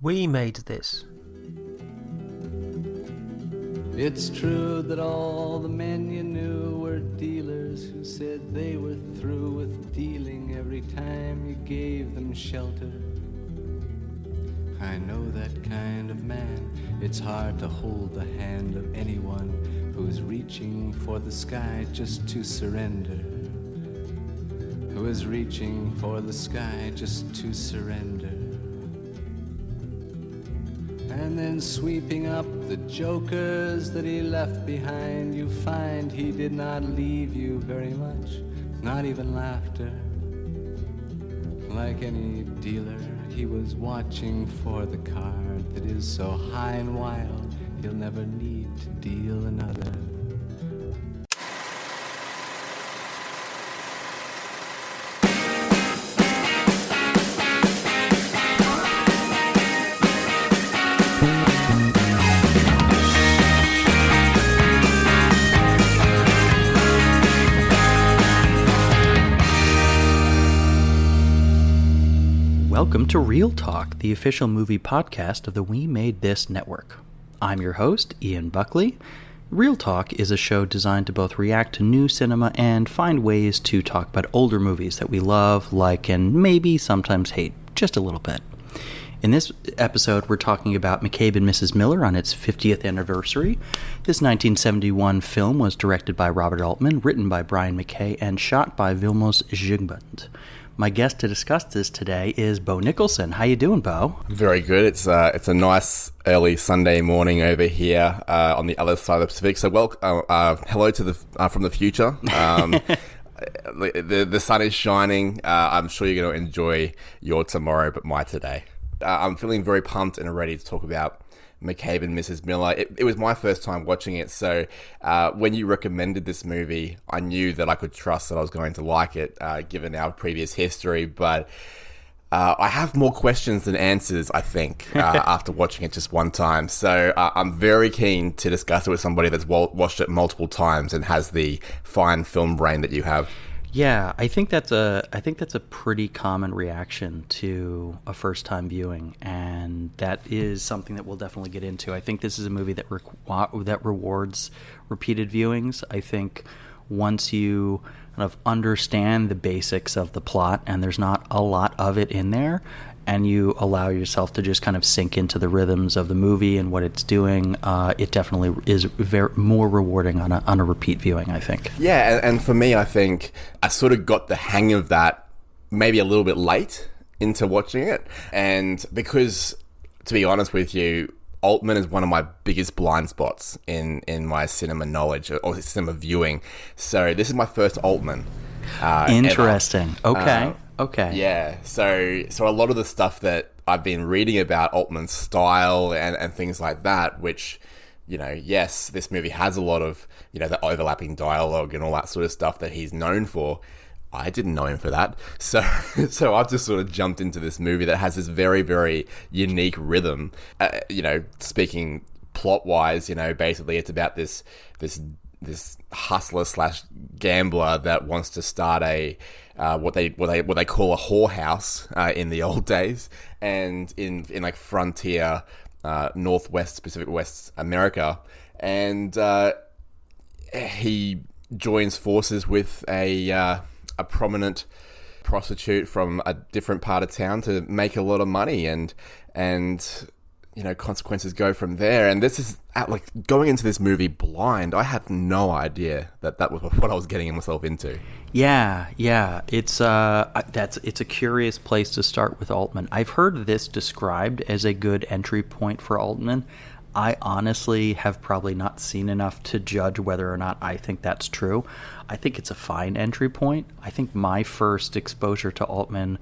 We made this. It's true that all the men you knew were dealers who said they were through with dealing every time you gave them shelter. I know that kind of man. It's hard to hold the hand of anyone who's reaching for the sky just to surrender. Who is reaching for the sky just to surrender. And then sweeping up the jokers that he left behind, you find he did not leave you very much, not even laughter. Like any dealer, he was watching for the card that is so high and wild, he'll never need to deal another. Welcome to Real Talk, the official movie podcast of the We Made This network. I'm your host, Ian Buckley. Real Talk is a show designed to both react to new cinema and find ways to talk about older movies that we love, like, and maybe sometimes hate, just a little bit. In this episode, we're talking about McCabe Mrs Miller on its 50th anniversary. This 1971 film was directed by Robert Altman, written by Brian McKay, and shot by Vilmos Zsigmond. My guest to discuss this today is Bo Nicholson. How you doing, Bo? Very good. It's a nice early Sunday morning over here on the other side of the Pacific. So, hello to the from the future. The sun is shining. I'm sure you're going to enjoy your tomorrow, but my today. I'm feeling very pumped and ready to talk about McCabe and Mrs. Miller. It was my first time watching it, so when you recommended this movie, I knew that I could trust that I was going to like it, given our previous history, but I have more questions than answers, I think, after watching it just one time. So I'm very keen to discuss it with somebody that's watched it multiple times and has the fine film brain that you have. Yeah, I think that's a pretty common reaction to a first-time viewing, and that is something that we'll definitely get into. I think this is a movie that that rewards repeated viewings. I think once you kind of understand the basics of the plot, and there's not a lot of it in there, and you allow yourself to just kind of sink into the rhythms of the movie and what it's doing, it definitely is more rewarding on a repeat viewing, I think. Yeah, and for me, I think I sort of got the hang of that maybe a little bit late into watching it. And because, to be honest with you, Altman is one of my biggest blind spots in my cinema knowledge or cinema viewing. So this is my first Altman. Interesting. Ever. Okay. Yeah, so a lot of the stuff that I've been reading about Altman's style and things like that, which, yes, this movie has a lot of, the overlapping dialogue and all that sort of stuff that he's known for. I didn't know him for that. So I've just sort of jumped into this movie that has this very, very unique rhythm. Speaking plot-wise, basically it's about this hustler / gambler that wants to start a what they call a whorehouse in the old days, and in like frontier Northwest Pacific West America, and he joins forces with a prominent prostitute from a different part of town to make a lot of money, and consequences go from there. And this is going into this movie blind. I had no idea that was what I was getting myself into. Yeah. It's a curious place to start with Altman. I've heard this described as a good entry point for Altman. I honestly have probably not seen enough to judge whether or not I think that's true. I think it's a fine entry point. I think my first exposure to Altman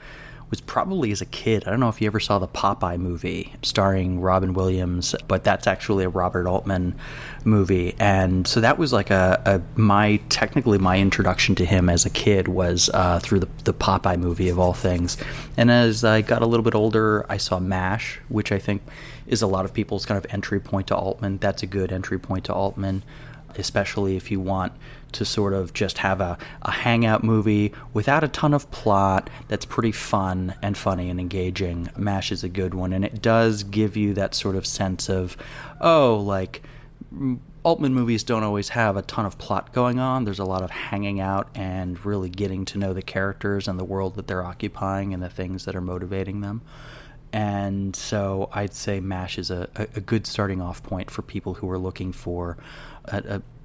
was probably as a kid. I don't know if you ever saw the Popeye movie starring Robin Williams, but that's actually a Robert Altman movie. And so that was like my introduction to him as a kid was through the Popeye movie of all things. And as I got a little bit older, I saw MASH, which I think is a lot of people's kind of entry point to Altman. That's a good entry point to Altman. especially if you want to sort of just have a hangout movie without a ton of plot that's pretty fun and funny and engaging. MASH is a good one, and it does give you that sort of sense of, Altman movies don't always have a ton of plot going on. There's a lot of hanging out and really getting to know the characters and the world that they're occupying and the things that are motivating them. And so I'd say MASH is a good starting off point for people who are looking for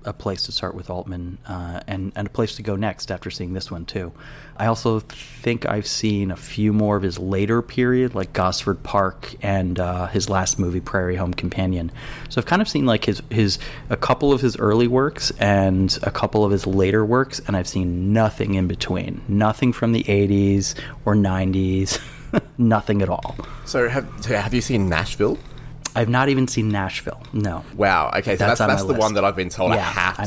a place to start with Altman and a place to go next after seeing this one too. I also think I've seen a few more of his later period, like Gosford Park and his last movie, Prairie Home Companion. So I've kind of seen like a couple of his early works and a couple of his later works, and I've seen nothing in between. Nothing from the 80s or 90s. Nothing at all. So have you seen Nashville? I've not even seen Nashville. No. Wow. Okay, so that's the list. one that I've been told I have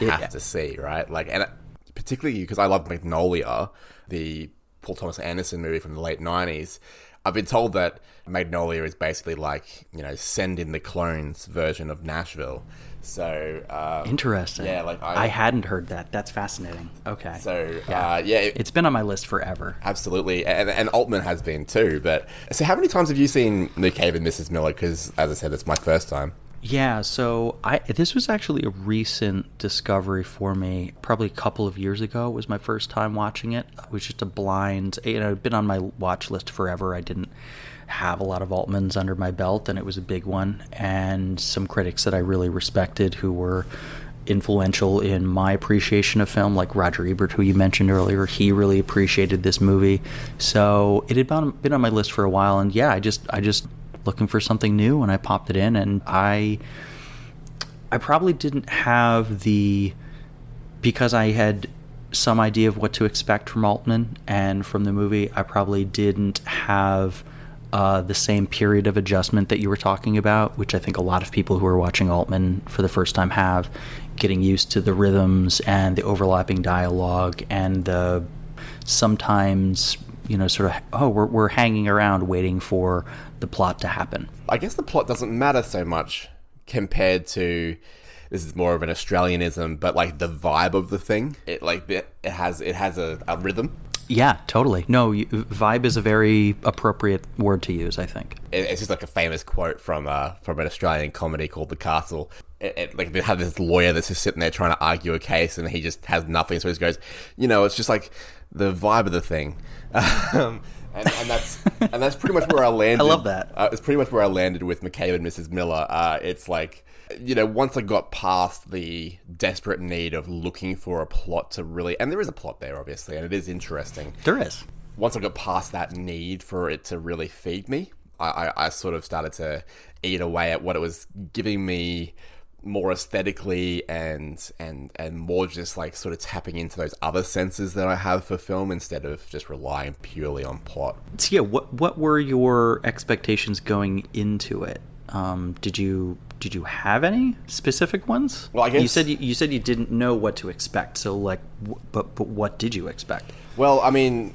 Yeah. to see, right? Like, and particularly because I love Magnolia, the Paul Thomas Anderson movie from the late 90s. I've been told that Magnolia is basically like, Send in the Clones version of Nashville. So interesting. Yeah, like I hadn't heard that. That's fascinating. Okay. So it's been on my list forever. Absolutely, and Altman has been too. But so, how many times have you seen McCabe Mrs Miller? Because, as I said, it's my first time. Yeah, so this was actually a recent discovery for me. Probably a couple of years ago was my first time watching it. It was just a blind. It had been on my watch list forever. I didn't have a lot of Altmans under my belt, and it was a big one. And some critics that I really respected who were influential in my appreciation of film, like Roger Ebert, who you mentioned earlier. He really appreciated this movie. So it had been on my list for a while, and yeah, I just looking for something new, and I popped it in, and I probably didn't have because I had some idea of what to expect from Altman and from the movie, I probably didn't have the same period of adjustment that you were talking about, which I think a lot of people who are watching Altman for the first time have, getting used to the rhythms and the overlapping dialogue and the sometimes, we're hanging around waiting for the plot to happen. I guess the plot doesn't matter so much compared to, this is more of an Australianism, but like the vibe of the thing. It has a rhythm. Yeah, totally. No, vibe is a very appropriate word to use, I think. It's just like a famous quote from an Australian comedy called The Castle. Like they have this lawyer that's just sitting there trying to argue a case, and he just has nothing. So he just goes, it's just like the vibe of the thing. And that's pretty much where I landed. I love that. It's pretty much where I landed with McCabe and Mrs Miller. It's like, once I got past the desperate need of looking for a plot to really, and there is a plot there, obviously, and it is interesting. There is. Once I got past that need for it to really feed me, I sort of started to eat away at what it was giving me more aesthetically and more just like sort of tapping into those other senses that I have for film instead of just relying purely on plot. So yeah, what were your expectations going into it? Did you have any specific ones? Well, I guess you said you didn't know what to expect. So like, but what did you expect? Well, I mean,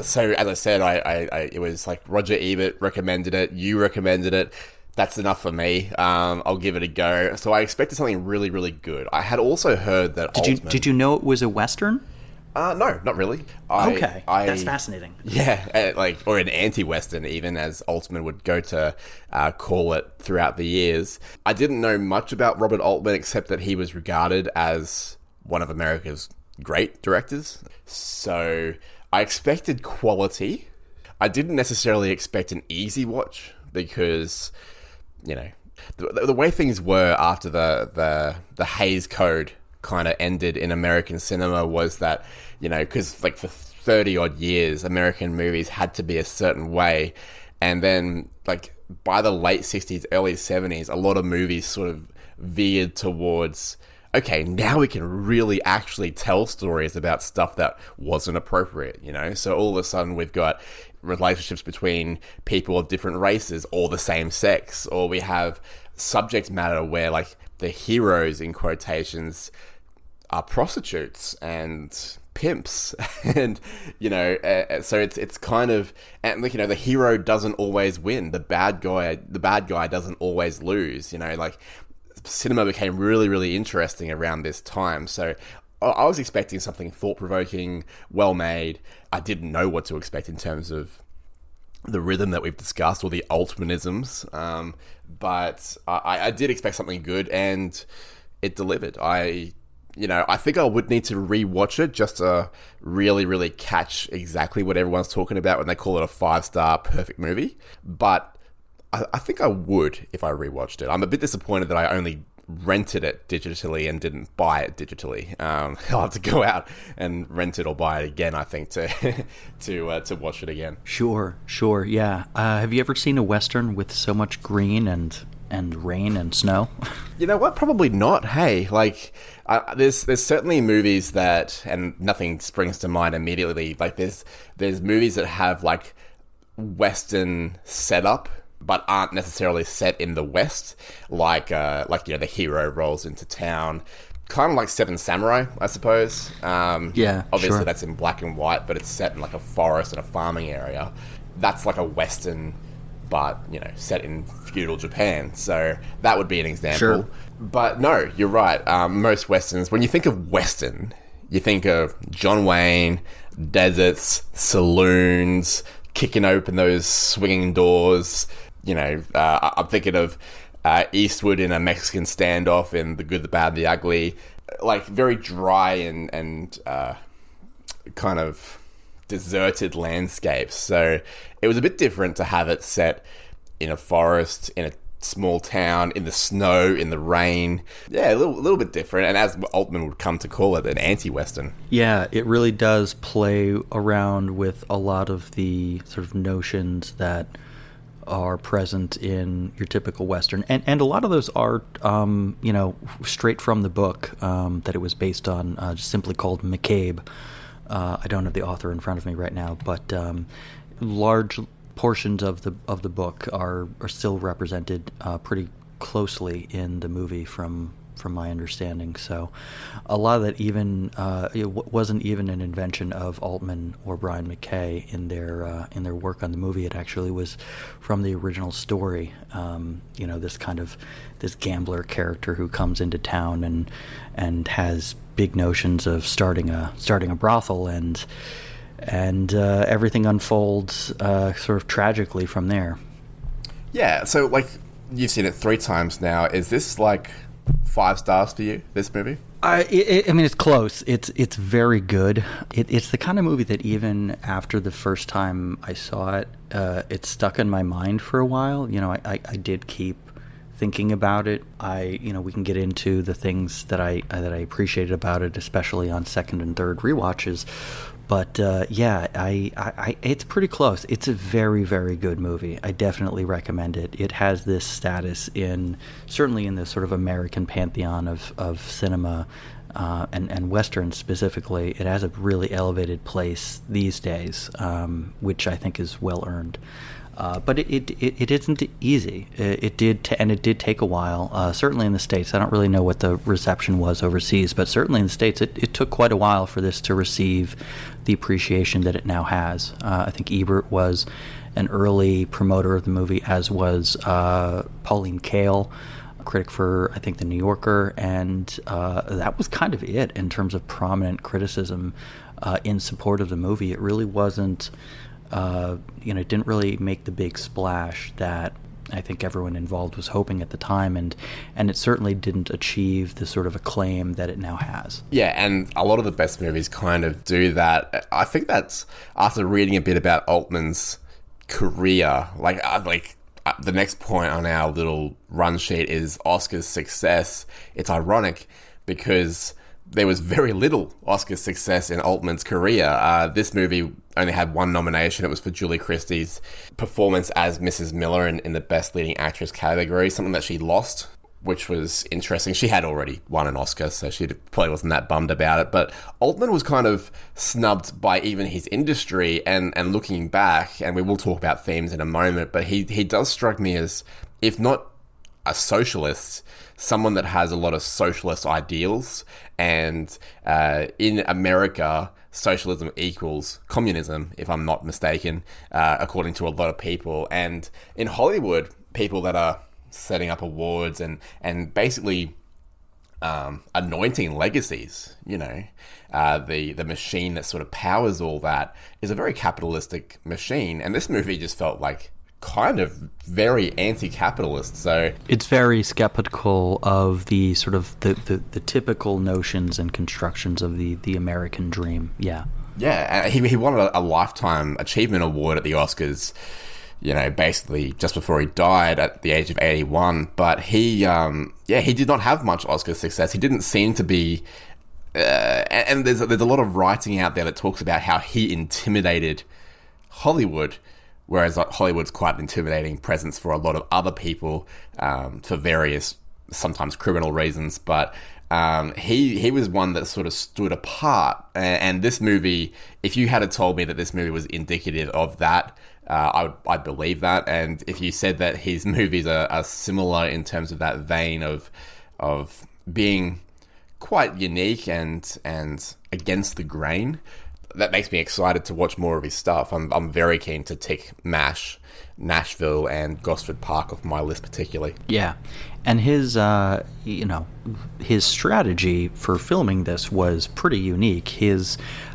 so as I said, I it was like Roger Ebert recommended it. You recommended it. That's enough for me. I'll give it a go. So I expected something really, really good. I had also heard that Did you know it was a Western? No, not really. That's fascinating. Yeah, or an anti-Western, even as Altman would go to call it throughout the years. I didn't know much about Robert Altman except that he was regarded as one of America's great directors. So I expected quality. I didn't necessarily expect an easy watch because, the way things were after the Hays Code kind of ended in American cinema was that, because like for 30 odd years, American movies had to be a certain way. And then like by the late 60s, early 70s, a lot of movies sort of veered towards, okay, now we can really actually tell stories about stuff that wasn't appropriate, So all of a sudden we've got relationships between people of different races or the same sex, or we have subject matter where like the heroes in quotations are prostitutes and pimps and so it's kind of, and the hero doesn't always win, the bad guy doesn't always lose, like cinema became really, really interesting around this time. So I was expecting something thought-provoking, well-made. I didn't know what to expect in terms of the rhythm that we've discussed or the Altmanisms. But I did expect something good, and it delivered. I think I would need to rewatch it just to really, really catch exactly what everyone's talking about when they call it a 5-star perfect movie. But I think I would if I rewatched it. I'm a bit disappointed that I only rented it digitally and didn't buy it digitally. I'll have to go out and rent it or buy it again, I think, to watch it again. Sure, yeah. Have you ever seen a Western with so much green and rain and snow? You know what? Probably not. Hey, there's certainly movies that, and nothing springs to mind immediately. Like there's movies that have like Western setup, but aren't necessarily set in the West. The hero rolls into town, kind of like Seven Samurai, I suppose. Obviously sure. That's in black and white, but it's set in like a forest and a farming area. That's like a Western, but set in feudal Japan. So that would be an example. Sure. But no, you're right. Most Westerns, when you think of Western, you think of John Wayne, deserts, saloons, kicking open those swinging doors. I'm thinking of Eastwood in A Mexican Standoff in The Good, the Bad, the Ugly. Like very dry and kind of deserted landscapes. So it was a bit different to have it set in a forest, in a small town, in the snow, in the rain. Yeah, a little bit different. And as Altman would come to call it, an anti-Western. Yeah, it really does play around with a lot of the sort of notions that are present in your typical Western. And a lot of those are, straight from the book that it was based on, just simply called McCabe. I don't have the author in front of me right now, but large portions of the book are still represented pretty closely in the movie from my understanding. So a lot of that even it wasn't even an invention of Altman or Brian McKay in their work on the movie. It actually was from the original story. This gambler character who comes into town and has big notions of starting a brothel, and everything unfolds sort of tragically from there. Yeah, so you've seen it 3 times now. Is this 5 stars for you, this movie? I mean, it's close. It's very good. It's the kind of movie that even after the first time I saw it, it stuck in my mind for a while. I did keep thinking about it. We can get into the things that I appreciated about it, especially on second and third rewatches. But it's pretty close. It's a very, very good movie. I definitely recommend it. It has this status certainly in the sort of American pantheon of cinema, and Western specifically. It has a really elevated place these days, which I think is well earned. But it isn't easy. It did take a while. Certainly in the States, I don't really know what the reception was overseas, but certainly in the States, it took quite a while for this to receive the appreciation that it now has. I think Ebert was an early promoter of the movie, as was Pauline Kael, a critic for, I think, The New Yorker, and that was kind of it in terms of prominent criticism in support of the movie. It really wasn't. It didn't really make the big splash that I think everyone involved was hoping at the time, and it certainly didn't achieve the sort of acclaim that it now has. Yeah, and a lot of the best movies kind of do that. I think that's after reading a bit about Altman's career. The next point on our little run sheet is Oscar's success. It's ironic because there was very little Oscar success in Altman's career. This movie only had 1 nomination. It was for Julie Christie's performance as Mrs. Miller in the Best Leading Actress category, something that she lost, which was interesting. She had already won an Oscar, so she probably wasn't that bummed about it. But Altman was kind of snubbed by even his industry, and looking back, and we will talk about themes in a moment, but he does strike me as, if not a socialist, someone that has a lot of socialist ideals. And in America, socialism equals communism, if I'm not mistaken, according to a lot of people. And in Hollywood, people that are setting up awards and basically anointing legacies. The machine that sort of powers all that is a very capitalistic machine, and this movie just felt like kind of very anti-capitalist. So it's very skeptical of the sort of the typical notions and constructions of the American dream. Yeah, he won a Lifetime Achievement Award at the Oscars, basically just before he died at the age of 81. But he did not have much Oscar success. He didn't seem to be, and there's a lot of writing out there that talks about how he intimidated Hollywood, whereas Hollywood's quite an intimidating presence for a lot of other people for various, sometimes criminal reasons. But he was one that sort of stood apart. And this movie, if you had told me that this movie was indicative of that, I'd believe that. And if you said that his movies are similar in terms of that vein of being quite unique and against the grain, that makes me excited to watch more of his stuff. I'm very keen to tick MASH, Nashville, and Gosford Park off my list particularly. Yeah, and his his strategy for filming this was pretty unique. I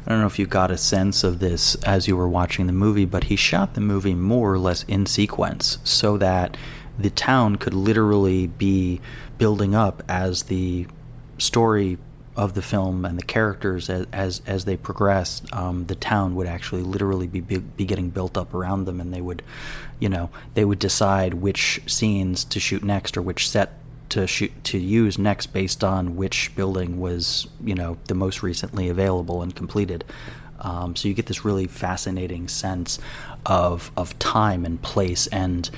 don't know if you got a sense of this as you were watching the movie, but he shot the movie more or less in sequence so that the town could literally be building up as the story of the film and the characters as they progressed. The town would actually literally be getting built up around them, and they would decide which scenes to shoot next or which set to use next based on which building was the most recently available and completed. So you get this really fascinating sense of time and place and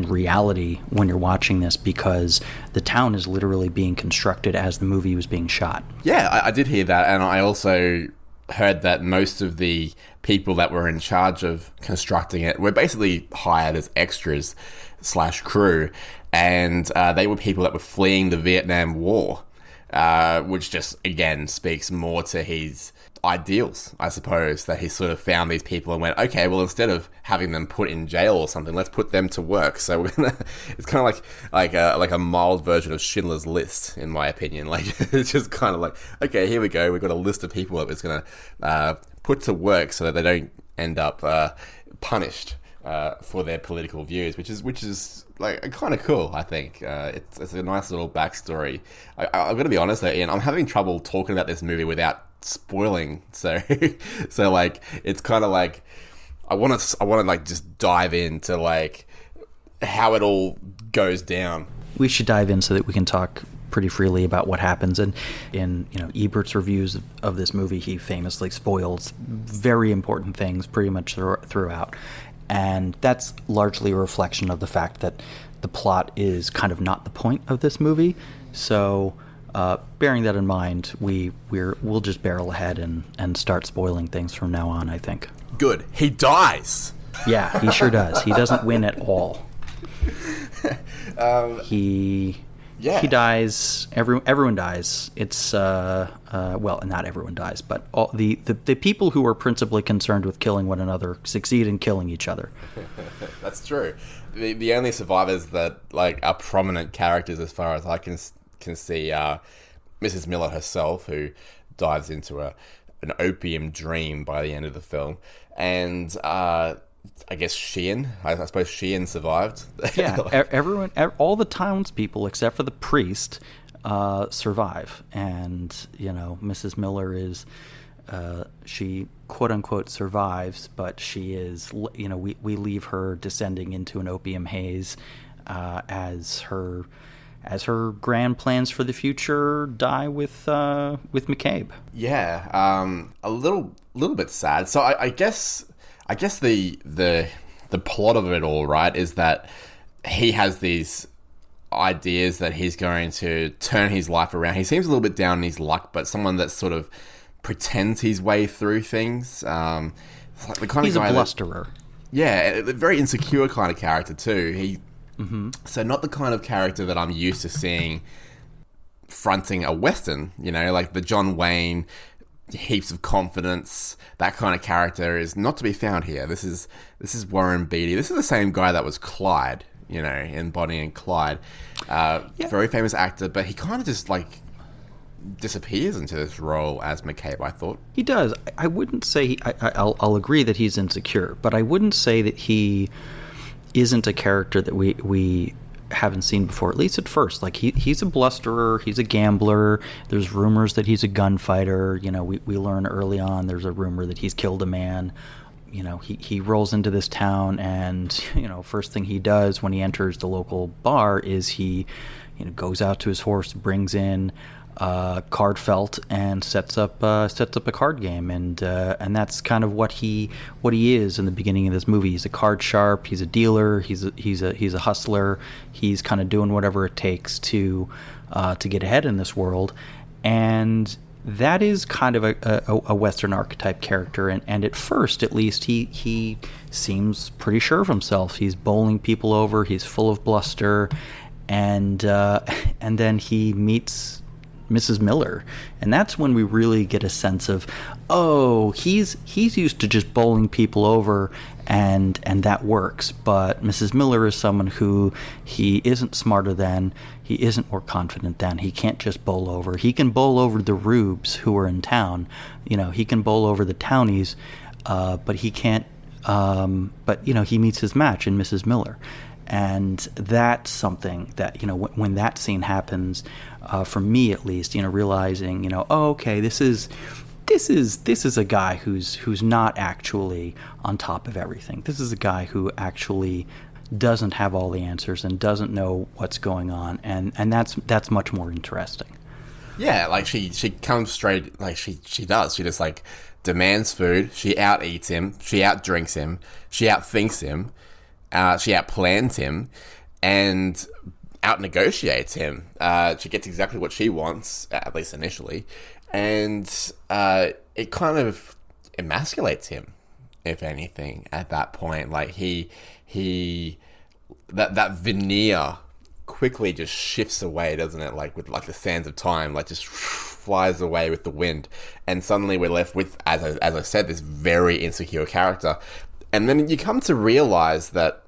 reality when you're watching this, because the town is literally being constructed as the movie was being shot. Yeah, I did hear that, and I also heard that most of the people that were in charge of constructing it were basically hired as extras / crew, and they were people that were fleeing the Vietnam War, which just, again, speaks more to his ideals, I suppose, that he sort of found these people and went, okay, well, instead of having them put in jail or something, let's put them to work. So we're gonna, it's kind of like a mild version of Schindler's List, in my opinion. Like, it's just kind of like, okay, here we go, we've got a list of people that we're going to put to work so that they don't end up punished for their political views, which is like kind of cool. I think it's a nice little backstory. I've got to be honest though, Ian, I'm having trouble talking about this movie without spoiling. So like, it's kind of like I want to like just dive into like how it all goes down. We should dive in so that we can talk pretty freely about what happens. And in Ebert's reviews of this movie, he famously spoils very important things pretty much throughout. And that's largely a reflection of the fact that the plot is kind of not the point of this movie. So, bearing that in mind, we'll just barrel ahead and start spoiling things from now on, I think. Good. He dies. Yeah, he sure does. He doesn't win at all. He dies. Everyone dies. It's well, not everyone dies, but all the people who are principally concerned with killing one another succeed in killing each other. That's true. The only survivors that like are prominent characters, as far as I can see, are Mrs. Miller herself, who dives into an opium dream by the end of the film, and I guess Sheehan. I suppose Sheehan survived. Yeah, everyone, all the townspeople except for the priest survive, and Mrs. Miller is she quote unquote survives, but she is we leave her descending into an opium haze as her grand plans for the future die with McCabe. Yeah, a little bit sad. So I guess the plot of it all, right, is that he has these ideas that he's going to turn his life around. He seems a little bit down in his luck, but someone that sort of pretends his way through things. It's like the kind he's of guy a blusterer. A very insecure kind of character too. So not the kind of character that I'm used to seeing fronting a Western, like the John Wayne, heaps of confidence, that kind of character is not to be found here. This is Warren Beatty. This is the same guy that was Clyde you know, in Bonnie and Clyde. Very famous actor, but he kind of just like disappears into this role as McCabe, I thought. He does. I wouldn't say... I'll agree that he's insecure, but I wouldn't say that he isn't a character that we haven't seen before, at least at first. Like, he's a blusterer, he's a gambler, there's rumors that he's a gunfighter. You know, we learn early on there's a rumor that he's killed a man. You know, he rolls into this town, and, you know, first thing he does when he enters the local bar is he, you know, goes out to his horse, brings in card felt, and sets up a card game, and that's kind of what he is in the beginning of this movie. He's a card sharp, he's a dealer, he's a hustler. He's kind of doing whatever it takes to get ahead in this world, and that is kind of a Western archetype character, and at first, at least, he seems pretty sure of himself. He's bowling people over, he's full of bluster, and then he meets Mrs. Miller, and that's when we really get a sense of, oh, he's used to just bowling people over, and that works. But Mrs. Miller is someone who he isn't smarter than, he isn't more confident than. He can't just bowl over. He can bowl over the rubes who are in town. You know, he can bowl over the townies, but he can't. But you know, he meets his match in Mrs. Miller. And that's something that, you know, when that scene happens, for me at least, you know, realizing, you know, oh, okay, this is a guy who's not actually on top of everything. This is a guy who actually doesn't have all the answers and doesn't know what's going on, and that's much more interesting. Yeah, like she comes straight, like she does. She just like demands food. She out eats him. She out drinks him. She outthinks him. She outplans him and out-negotiates him. She gets exactly what she wants, at least initially, and it kind of emasculates him, if anything, at that point. Like, that veneer quickly just shifts away, doesn't it? Like, with like the sands of time, like, just flies away with the wind, and suddenly we're left with, as I said, this very insecure character. And then you come to realize that,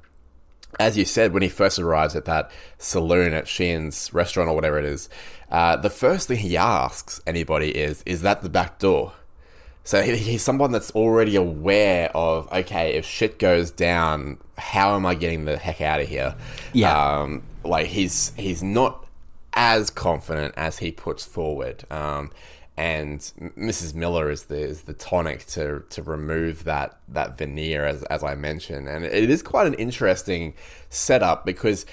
as you said, when he first arrives at that saloon at Sheehan's restaurant or whatever it is, the first thing he asks anybody is that the back door? So he's someone that's already aware of, okay, if shit goes down, how am I getting the heck out of here? Yeah. Like, he's not as confident as he puts forward. And Mrs. Miller is the tonic to remove that veneer, as I mentioned. And it is quite an interesting setup, because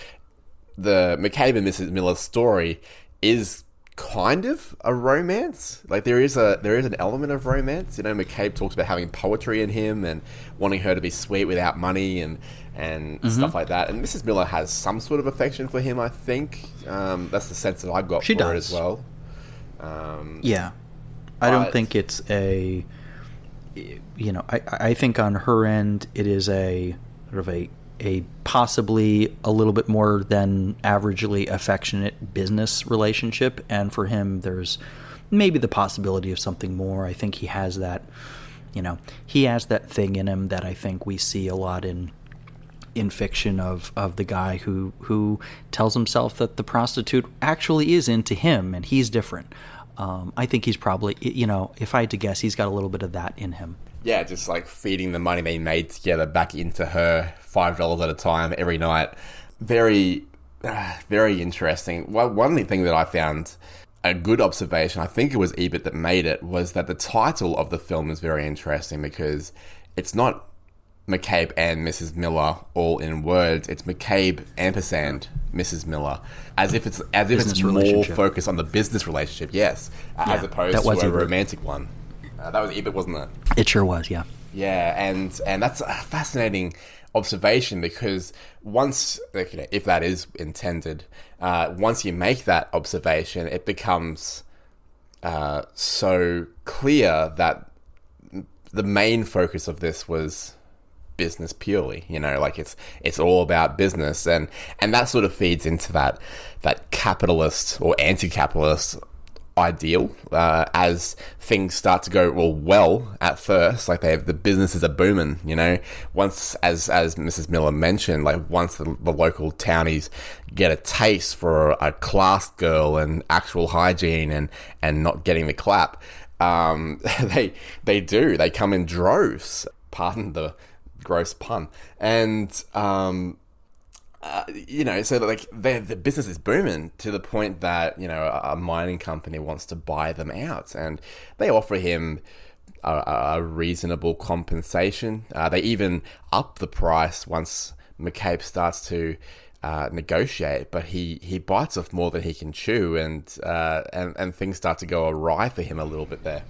the McCabe and Mrs. Miller story is kind of a romance. Like, there is an element of romance. You know, McCabe talks about having poetry in him and wanting her to be sweet without money and stuff like that. And Mrs. Miller has some sort of affection for him, I think. That's the sense that I got for it as well. Yeah, I don't think it's a, you know, I think on her end it is a sort of a possibly a little bit more than averagely affectionate business relationship, and for him there's maybe the possibility of something more. I think he has that, you know, he has that thing in him that I think we see a lot in fiction of the guy who tells himself that the prostitute actually is into him and he's different. I think he's probably, you know, if I had to guess, he's got a little bit of that in him. Yeah, just like feeding the money they made together back into her, $5 at a time every night. Very, very interesting. One thing that I found a good observation, I think it was Ebert that made it, was that the title of the film is very interesting, because it's not McCabe and Mrs. Miller all in words. It's McCabe ampersand Mrs. Miller, as if it's more focused on the business relationship, yes, as opposed to a romantic one. That was Ebert, wasn't it? It sure was, yeah. Yeah, and that's a fascinating observation, because once, if that is intended, once you make that observation, it becomes so clear that the main focus of this was business purely, you know, like it's all about business, and that sort of feeds into that capitalist or anti-capitalist ideal as things start to go well at first. Like the businesses are booming, you know. Once, as Mrs. Miller mentioned, like once the local townies get a taste for a class girl and actual hygiene and not getting the clap, they come in droves. Pardon the gross pun. And you know, so like the business is booming to the point that, you know, a mining company wants to buy them out, and they offer him a reasonable compensation. They even up the price once McCabe starts to negotiate, but he bites off more than he can chew, and things start to go awry for him a little bit there.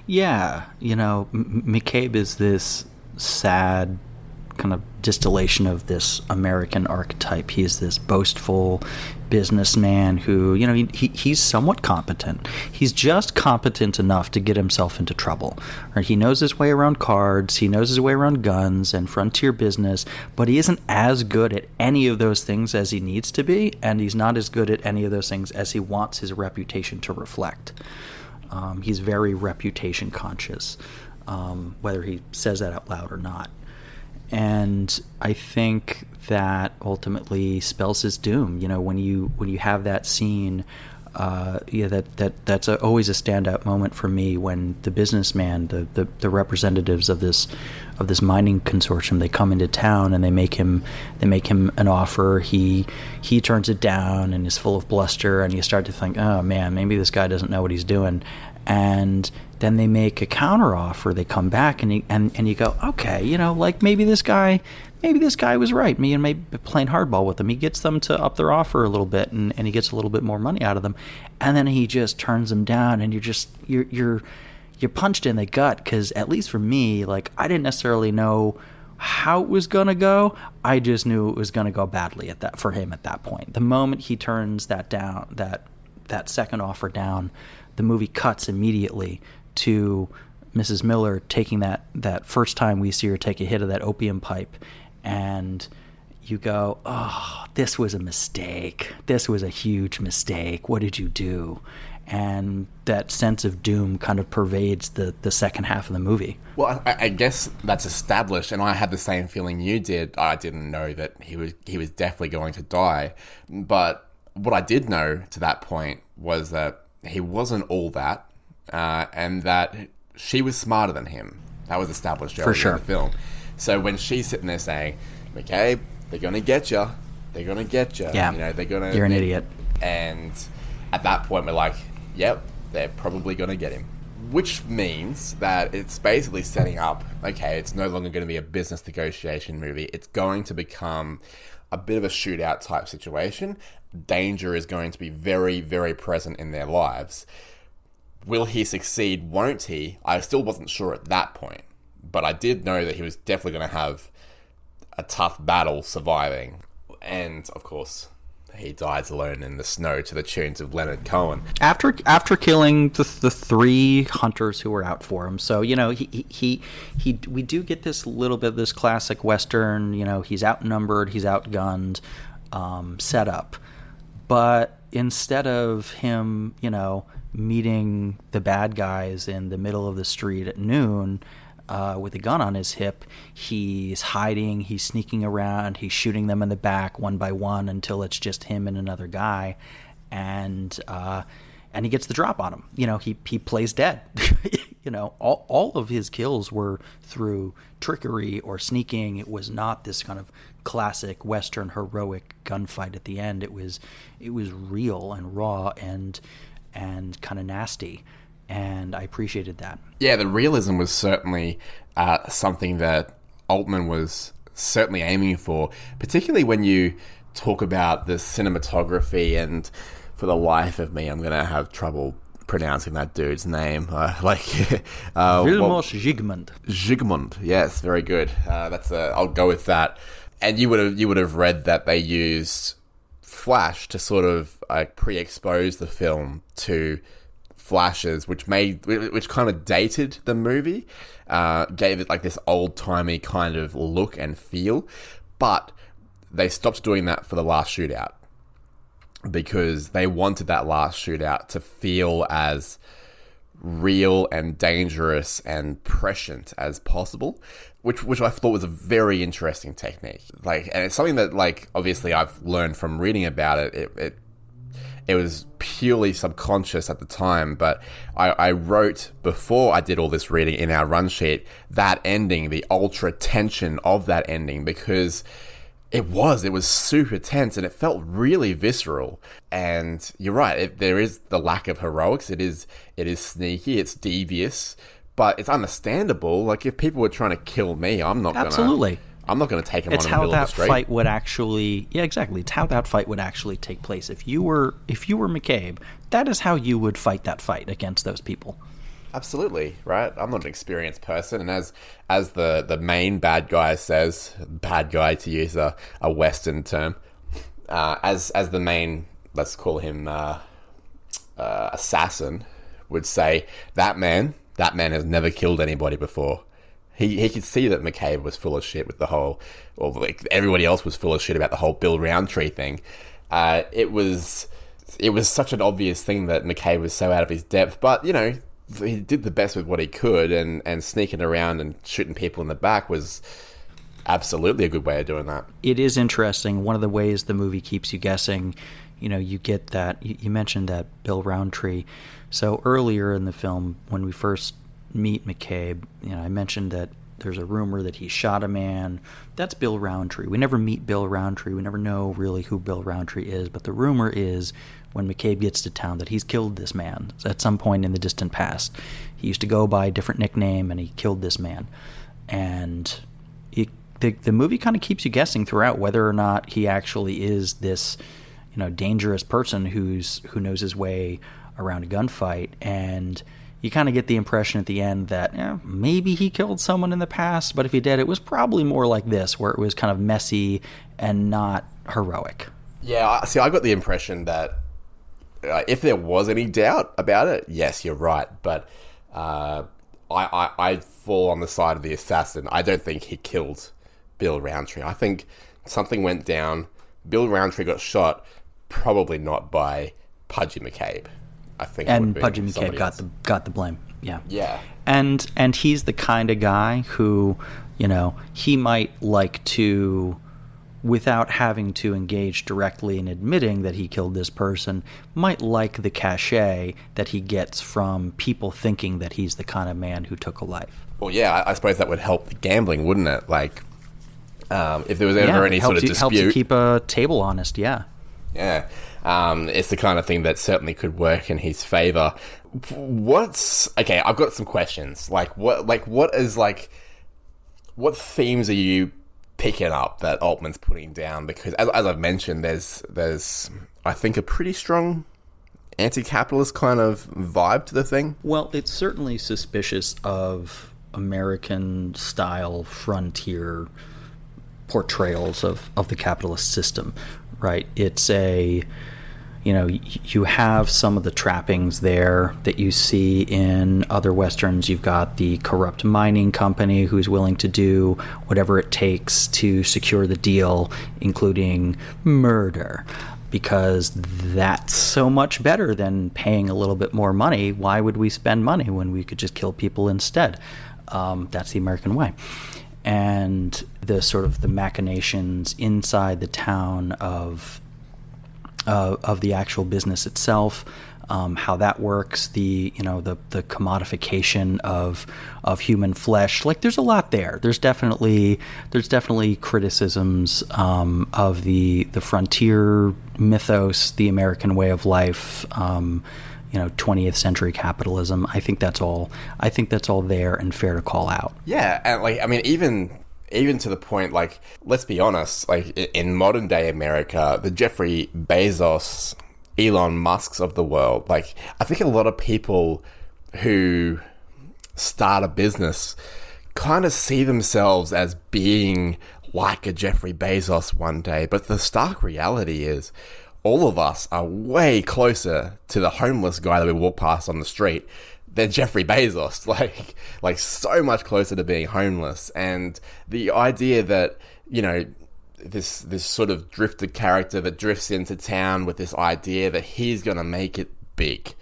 Yeah, you know, McCabe is this sad kind of distillation of this American archetype. He is this boastful businessman who, you know, he's somewhat competent. He's just competent enough to get himself into trouble. Right? He knows his way around cards, he knows his way around guns and frontier business, but he isn't as good at any of those things as he needs to be, and he's not as good at any of those things as he wants his reputation to reflect. He's very reputation conscious, whether he says that out loud or not. And I think that ultimately spells his doom. You know, when you have that scene, that's always a standout moment for me, when the businessman, the representatives of this mining consortium, they come into town and they make him an offer. He turns it down and is full of bluster, and you start to think, oh man, maybe this guy doesn't know what he's doing. And then they make a counter offer. They come back and you go, okay, you know, like maybe this guy was right. Me and maybe playing hardball with them. He gets them to up their offer a little bit, and he gets a little bit more money out of them, and then he just turns them down, and you're punched in the gut, because at least for me, like, I didn't necessarily know how it was gonna go. I just knew it was gonna go badly for him at that point. The moment he turns that down, that second offer down, the movie cuts immediately to Mrs. Miller taking that first time we see her take a hit of that opium pipe, and you go, oh, this was a mistake. This was a huge mistake. What did you do? And that sense of doom kind of pervades the second half of the movie. Well, I guess that's established, and I had the same feeling you did. I didn't know that he was definitely going to die, but what I did know to that point was that he wasn't all that, and that she was smarter than him. That was established earlier in the film. So when she's sitting there saying, McCabe, they're going to get you. They're going to get you. Yeah. You know, they're going to... You're an idiot. And at that point, we're like, yep, they're probably going to get him. Which means that it's basically setting up, okay, it's no longer going to be a business negotiation movie. It's going to become a bit of a shootout type situation. Danger is going to be very, very present in their lives. Will he succeed? Won't he? I still wasn't sure at that point, but I did know that he was definitely going to have a tough battle surviving. And of course, he dies alone in the snow to the tunes of Leonard Cohen. After killing the three hunters who were out for him, so you know we do get this little bit of this classic Western. You know, he's outnumbered, he's outgunned, setup. But instead of him, you know, meeting the bad guys in the middle of the street at noon with a gun on his hip, he's hiding, he's sneaking around, he's shooting them in the back one by one until it's just him and another guy, and he gets the drop on him. You know, he plays dead. You know, all of his kills were through trickery or sneaking. It was not this kind of classic Western heroic gunfight at the end. It was real and raw and kind of nasty, and I appreciated that. Yeah, the realism was certainly something that Altman was certainly aiming for, particularly when you talk about the cinematography, and for the life of me, I'm going to have trouble pronouncing that dude's name. Vilmos Zsigmond. Zsigmond, yes, very good. I'll go with that. And you would have read that they used Flash to sort of pre-expose the film to flashes, which kind of dated the movie, gave it like this old-timey kind of look and feel, but they stopped doing that for the last shootout. because they wanted that last shootout to feel as real and dangerous and prescient as possible, which I thought was a very interesting technique. Like, and it's something that, like, obviously I've learned from reading about it. It was purely subconscious at the time, but I wrote, before I did all this reading in our run sheet, that ending, the ultra tension of that ending, because it was super tense and it felt really visceral. And you're right, there is the lack of heroics. It is sneaky, it's devious, but it's understandable. Like, if people were trying to kill me, I'm not going to take them on in the middle of the street. It's how that fight would actually, exactly. It's how that fight would actually take place. If you were McCabe, that is how you would fight that fight against those people. Absolutely, right? I'm not an experienced person, and as the main bad guy says, bad guy to use a Western term, as the main, let's call him assassin, would say, that man has never killed anybody before. He could see that McCabe was full of shit with the whole, or like everybody else was full of shit about the whole Bill Roundtree thing. It was such an obvious thing that McCabe was so out of his depth, but you know, he did the best with what he could, and sneaking around and shooting people in the back was absolutely a good way of doing that. It is interesting. One of the ways the movie keeps you guessing, you know, you get that, you mentioned that Bill Roundtree. So earlier in the film, when we first meet McCabe, you know, I mentioned that there's a rumor that he shot a man. That's Bill Roundtree. We never meet Bill Roundtree. We never know really who Bill Roundtree is, but the rumor is, when McCabe gets to town, that he's killed this man at some point in the distant past. He used to go by a different nickname, and he killed this man. And the movie kind of keeps you guessing throughout whether or not he actually is this, you know, dangerous person who knows his way around a gunfight. And you kind of get the impression at the end that maybe he killed someone in the past, but if he did, it was probably more like this, where it was kind of messy and not heroic. Yeah, see, I got the impression that if there was any doubt about it, yes, you're right. But I fall on the side of the assassin. I don't think he killed Bill Roundtree. I think something went down. Bill Roundtree got shot, probably not by Pudgy McCabe. I think. And Pudgy McCabe got the blame. Yeah. Yeah. And he's the kind of guy who, you know, he might like to, without having to engage directly in admitting that he killed this person, might like the cachet that he gets from people thinking that he's the kind of man who took a life. Well, yeah, I suppose that would help the gambling, wouldn't it? Like, if there was ever any sort of dispute. Helps you keep a table honest, yeah. Yeah. It's the kind of thing that certainly could work in his favor. Okay, I've got some questions. What themes are you picking up that Altman's putting down? Because as I've mentioned, there's I think a pretty strong anti-capitalist kind of vibe to the thing. Well, it's certainly suspicious of American-style frontier portrayals of the capitalist system, right? It's you have some of the trappings there that you see in other Westerns. You've got the corrupt mining company who's willing to do whatever it takes to secure the deal, including murder, because that's so much better than paying a little bit more money. Why would we spend money when we could just kill people instead? That's the American way. And the sort of the machinations inside the town of the actual business itself, how that works, the commodification of human flesh. Like, there's a lot there. There's definitely criticisms of the frontier mythos, the American way of life, 20th century capitalism. I think that's all there and fair to call out. Yeah, and even to the point, like, let's be honest, like, in modern day America, the Jeffrey Bezos, Elon Musks of the world, like, I think a lot of people who start a business kind of see themselves as being like a Jeffrey Bezos one day, but the stark reality is all of us are way closer to the homeless guy that we walk past on the street than Jeffrey Bezos, like so much closer to being homeless. And the idea that, this sort of drifted character that drifts into town with this idea that he's going to make it big.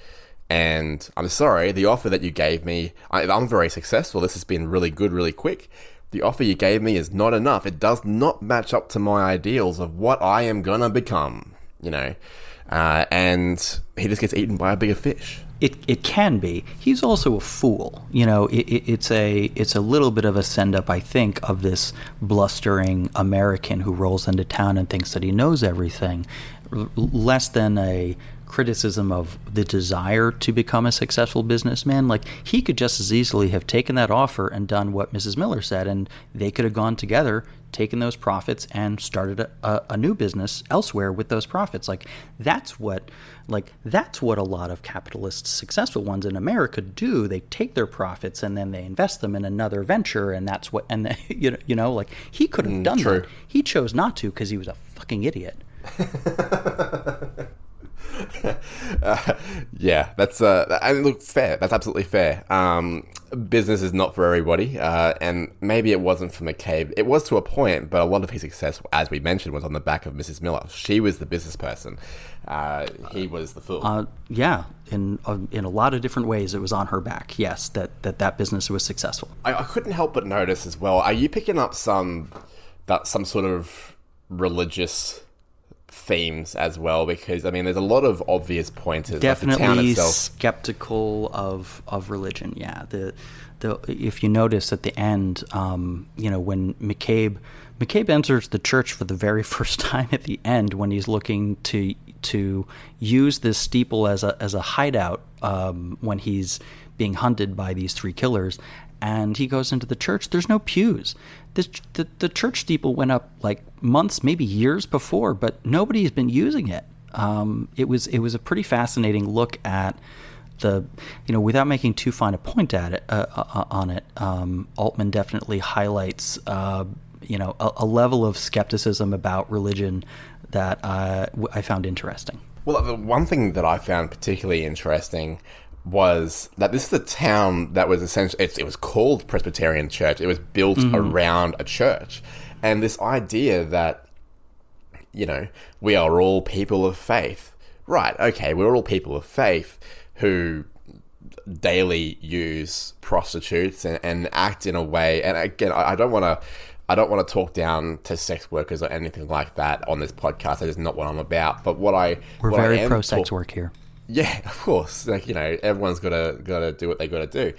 And I'm sorry, the offer that you gave me, I'm very successful. This has been really good, really quick. The offer you gave me is not enough. It does not match up to my ideals of what I am going to become, and he just gets eaten by a bigger fish. It can be. He's also a fool. It's a little bit of a send-up, I think, of this blustering American who rolls into town and thinks that he knows everything, less than a criticism of the desire to become a successful businessman. Like, he could just as easily have taken that offer and done what Mrs. Miller said, and they could have gone together, taken those profits, and started a new business elsewhere with those profits. That's what a lot of capitalists, successful ones in America do. They take their profits and then they invest them in another venture, and he could have done that. He chose not to because he was a fucking idiot. Yeah, that's look, fair. That's absolutely fair. Business is not for everybody, and maybe it wasn't for McCabe. It was to a point, but a lot of his success, as we mentioned, was on the back of Mrs. Miller. She was the business person. He was the fool. Yeah, in a lot of different ways, it was on her back. Yes, that business was successful. I couldn't help but notice as well. Are you picking up some sort of religious themes as well? Because there's a lot of obvious pointers. Definitely like the town itself. Skeptical of religion. Yeah, if you notice at the end, when McCabe enters the church for the very first time at the end, when he's looking to use this steeple as a hideout when he's being hunted by these three killers, and he goes into the church. There's no pews. The church steeple went up like months, maybe years before, but nobody's been using it. It was a pretty fascinating look at without making too fine a point at it on it. Altman definitely highlights a level of skepticism about religion that I found interesting. Well, the one thing that I found particularly interesting was that this is a town that was essentially, it was called Presbyterian Church. It was built around a church. And this idea that, we are all people of faith. Right, okay, we're all people of faith who daily use prostitutes and act in a way, and again, I don't want to talk down to sex workers or anything like that on this podcast. That is not what I'm about. But we're very pro-sex work here. Yeah, of course. Everyone's got to do what they got to do.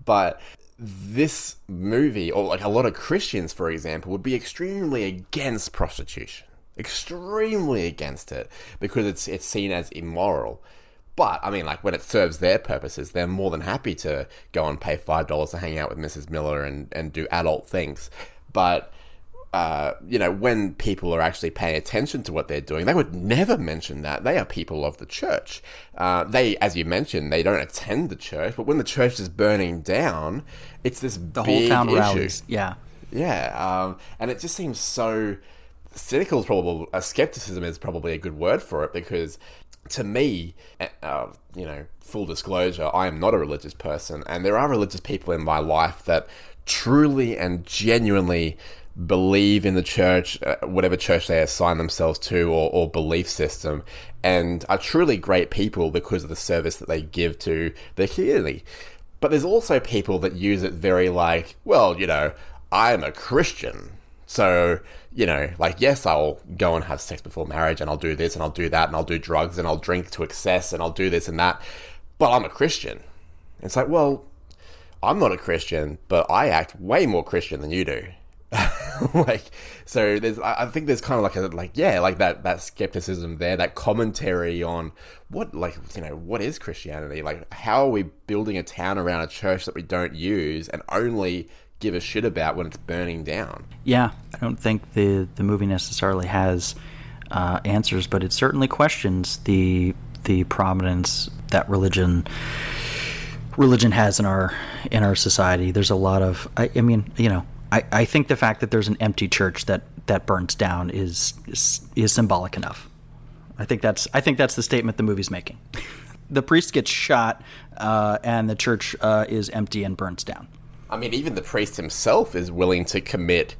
But this movie, or a lot of Christians, for example, would be extremely against prostitution. Extremely against it because it's seen as immoral. But, when it serves their purposes, they're more than happy to go and pay $5 to hang out with Mrs. Miller and do adult things. But, when people are actually paying attention to what they're doing, they would never mention that. They are people of the church. They, as you mentioned, they don't attend the church, but when the church is burning down, it's this big issue. The whole town rallies, yeah. Yeah, and it just seems so cynical. Skepticism is probably a good word for it, because to me, full disclosure, I am not a religious person, and there are religious people in my life that truly and genuinely believe in the church, whatever church they assign themselves to or belief system, and are truly great people because of the service that they give to their community. But there's also people that use it very I'm a Christian, so, yes, I'll go and have sex before marriage, and I'll do this, and I'll do that, and I'll do drugs, and I'll drink to excess, and I'll do this and that, but I'm a Christian. It's well, I'm not a Christian, but I act way more Christian than you do. So I think there's kind of that skepticism there, that commentary on what is Christianity? How are we building a town around a church that we don't use and only give a shit about when it's burning down? Yeah, I don't think the movie necessarily has answers, but it certainly questions the prominence that religion has in our society. There's a lot of I think the fact that there's an empty church that burns down is symbolic enough. I think that's the statement the movie's making. The priest gets shot, and the church is empty and burns down. Even the priest himself is willing to commit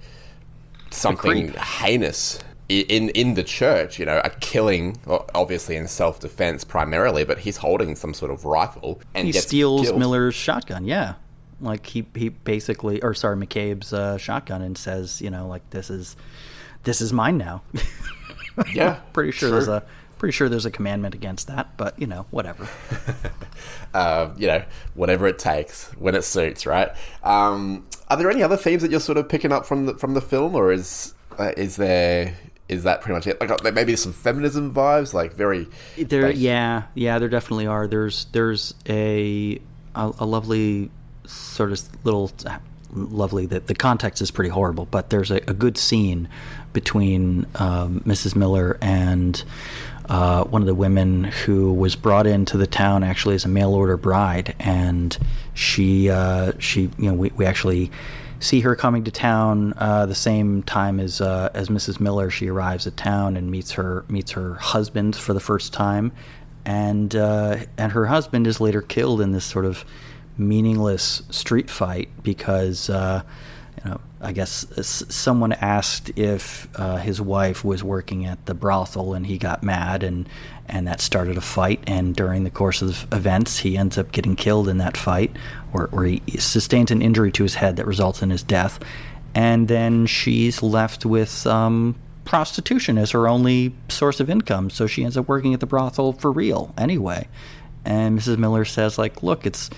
something heinous in the church, you know, a killing, obviously in self-defense primarily, but he's holding some sort of rifle and he gets steals killed. Miller's shotgun. Yeah, like he basically, or sorry, McCabe's shotgun, and says, you know, like this is mine now. Yeah, pretty sure there's a commandment against that, but you know, whatever. You know, whatever it takes when it suits, right? Are there any other themes that you're sort of picking up from the film, or is that pretty much it? Like maybe some feminism vibes, like very. There definitely are. There's a lovely sort of little lovely that the context is pretty horrible, but there's a good scene between Mrs. Miller and one of the women who was brought into the town actually as a mail order bride, and she you know, we actually see her coming to town the same time as Mrs. Miller. She arrives at town and meets her husband for the first time, and her husband is later killed in this sort of meaningless street fight because you know, I guess someone asked if his wife was working at the brothel, and he got mad, and that started a fight. And during the course of events, he ends up getting killed in that fight, or he sustains an injury to his head that results in his death. And then she's left with prostitution as her only source of income, so she ends up working at the brothel for real anyway. And Mrs. Miller says, like, look, it's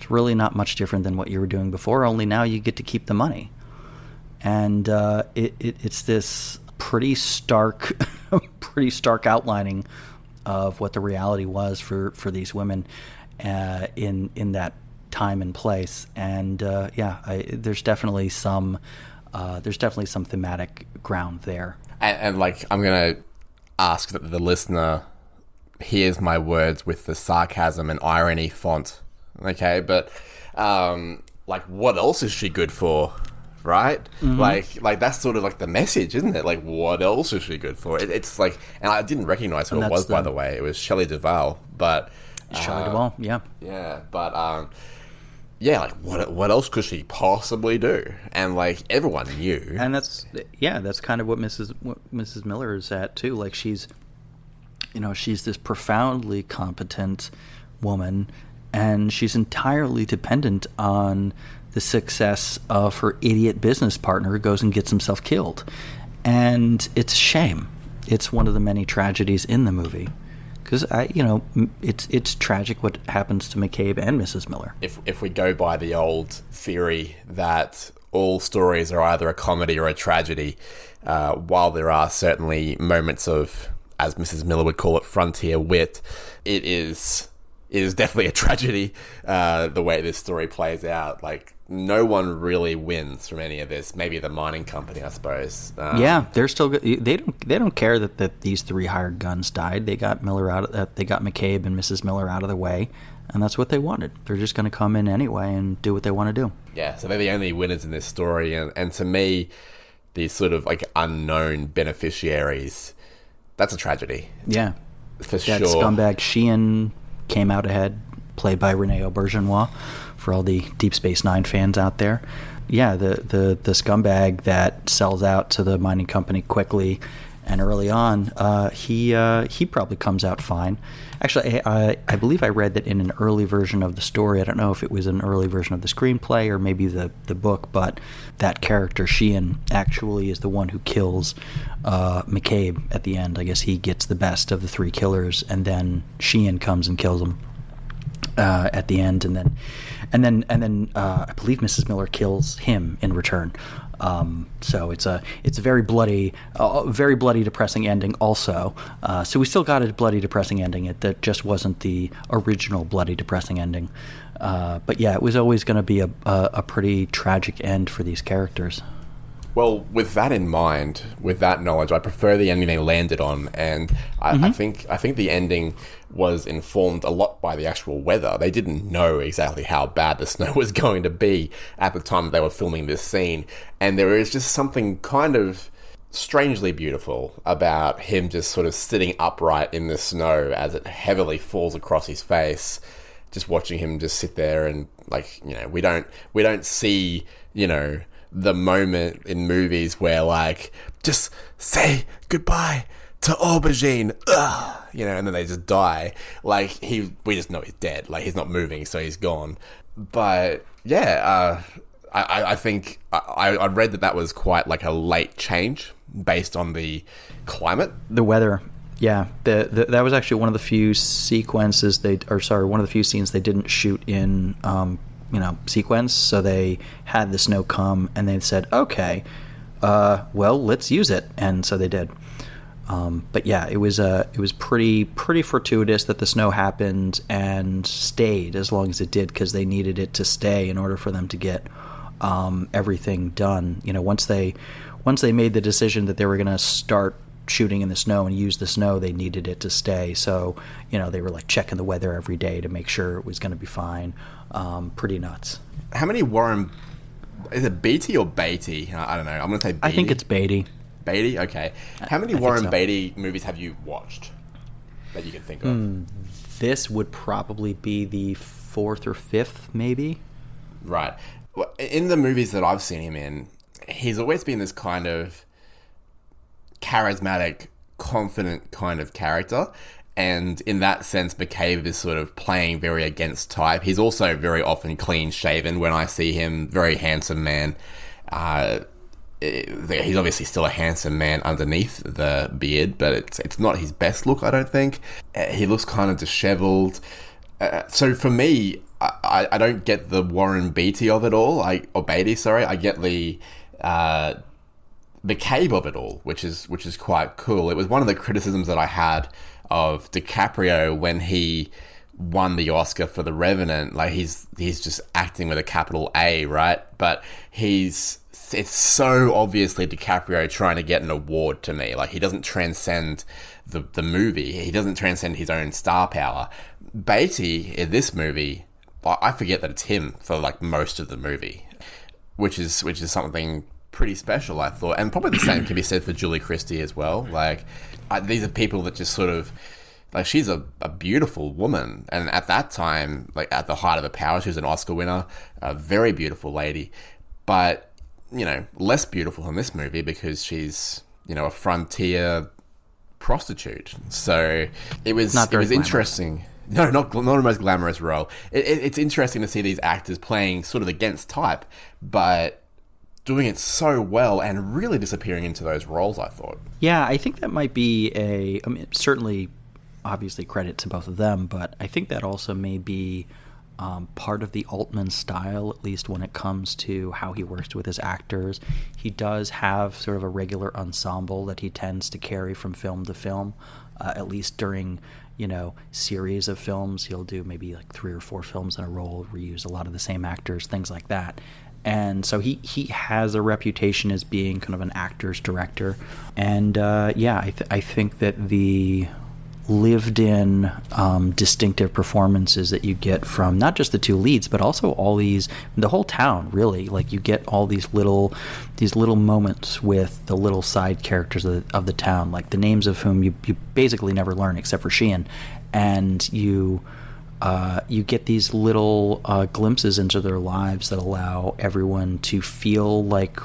really not much different than what you were doing before, only now you get to keep the money. And it's this pretty stark outlining of what the reality was for these women in that time and place. And there's definitely some thematic ground there. And like, I'm gonna ask that the listener hears my words with the sarcasm and irony font, okay? But like, what else is she good for? Right? Mm-hmm. Like that's sort of like the message, isn't it? Like, what else is she good for? It's like, and I didn't recognize who it was, by the way. It was Shelley Duvall, but Shelley Duvall, yeah, but like what else could she possibly do? And like everyone knew, and that's kind of what Mrs. Miller is at too. Like she's this profoundly competent woman, and she's entirely dependent on the success of her idiot business partner who goes and gets himself killed. And it's a shame. It's one of the many tragedies in the movie. Because, it's tragic what happens to McCabe and Mrs. Miller. If we go by the old theory that all stories are either a comedy or a tragedy, while there are certainly moments of, as Mrs. Miller would call it, frontier wit, it is definitely a tragedy, the way this story plays out. Like, no one really wins from any of this. Maybe the mining company, I suppose. They're still good. They don't care that these three hired guns died. They got they got McCabe and Mrs. Miller out of the way, and that's what they wanted. They're just going to come in anyway and do what they want to do. Yeah, so they're the only winners in this story, and to me, these sort of like unknown beneficiaries, that's a tragedy. Yeah, for that sure. Scumbag Sheehan came out ahead, played by Renee Auberjonois, for all the Deep Space Nine fans out there. Yeah, the scumbag that sells out to the mining company quickly and early on, he probably comes out fine. Actually, I believe I read that in an early version of the story, I don't know if it was an early version of the screenplay or maybe the book, but that character, Sheehan, actually is the one who kills McCabe at the end. I guess he gets the best of the three killers, and then Sheehan comes and kills him at the end, and then I believe Mrs. Miller kills him in return. So it's a very bloody, depressing ending. Also, so we still got a bloody, depressing ending. That just wasn't the original bloody, depressing ending. But yeah, it was always going to be a pretty tragic end for these characters. Well, with that in mind, with that knowledge, I prefer the ending they landed on, and I think the ending was informed a lot by the actual weather. They didn't know exactly how bad the snow was going to be at the time they were filming this scene, and there is just something kind of strangely beautiful about him just sort of sitting upright in the snow as it heavily falls across his face. Just watching him just sit there, and like, we don't see, the moment in movies where, like, just say goodbye to Aubergine, ugh, you know, and then they just die. Like, we just know he's dead. Like, he's not moving, so he's gone. But yeah, I think I read that was quite like a late change based on the climate, the weather. Yeah, that was actually one of the few sequences one of the few scenes they didn't shoot in sequence. So they had the snow come, and they said, okay, well, let's use it, and so they did. But yeah, it was pretty fortuitous that the snow happened and stayed as long as it did, because they needed it to stay in order for them to get everything done. You know, once they made the decision that they were going to start shooting in the snow and use the snow, they needed it to stay. So, you know, they were like checking the weather every day to make sure it was going to be fine. Pretty nuts. How many Warren? Is it Beatty or Beatty? I don't know. I'm going to say Beatty. I think it's Beatty. Beatty? Okay. How many Warren Beatty movies have you watched that you can think of? This would probably be the 4th or 5th, maybe. Right. Well, in the movies that I've seen him in, he's always been this kind of charismatic, confident kind of character. And in that sense, McCabe is sort of playing very against type. He's also very often clean-shaven. When I see him, very handsome man. He's obviously still a handsome man underneath the beard, but it's not his best look, I don't think. He looks kind of disheveled. So for me, I don't get the Warren Beatty of it all. Or Beatty, sorry. I get the McCabe of it all, which is quite cool. It was one of the criticisms that I had of DiCaprio when he won the Oscar for The Revenant. Like, he's just acting with a capital A, right? But it's so obviously DiCaprio trying to get an award to me. Like, he doesn't transcend the movie. He doesn't transcend his own star power. Beatty, in this movie, I forget that it's him for, like, most of the movie, which is something pretty special, I thought. And probably the same can be said for Julie Christie as well. Like, these are people that just sort of... Like, she's a beautiful woman. And at that time, like, at the height of her power, she was an Oscar winner. A very beautiful lady. But... you know, less beautiful in this movie because she's, you know, a frontier prostitute. So it was interesting. No, not the most glamorous role. It's interesting to see these actors playing sort of against type, but doing it so well and really disappearing into those roles, I thought. Yeah, I think that might be certainly, obviously credit to both of them, but I think that also may be part of the Altman style, at least when it comes to how he works with his actors. He does have sort of a regular ensemble that he tends to carry from film to film, at least during, you know, series of films. He'll do maybe like 3 or 4 films in a row, reuse a lot of the same actors, things like that. And so he has a reputation as being kind of an actor's director. And I think that the lived-in distinctive performances that you get from not just the 2 leads, but also the whole town, really. Like, you get all these little moments with the little side characters of the town, like the names of whom you basically never learn except for Sheehan, and you get these little glimpses into their lives that allow everyone to feel like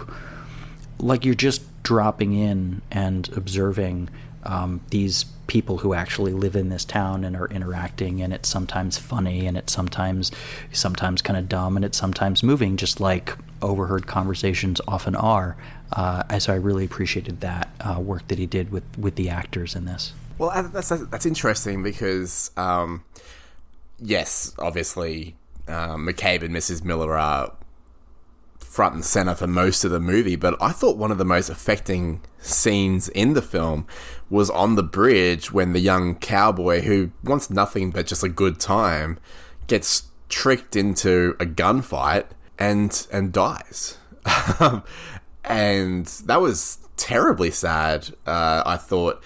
you're just dropping in and observing these people who actually live in this town and are interacting, and it's sometimes funny, and it's sometimes kind of dumb, and it's sometimes moving, just like overheard conversations often are. So I really appreciated that work that he did with the actors in this. Well, that's interesting because, yes, obviously, McCabe and Mrs Miller are front and center for most of the movie, but I thought one of the most affecting scenes in the film was on the bridge when the young cowboy, who wants nothing but just a good time, gets tricked into a gunfight and dies. And that was terribly sad, I thought.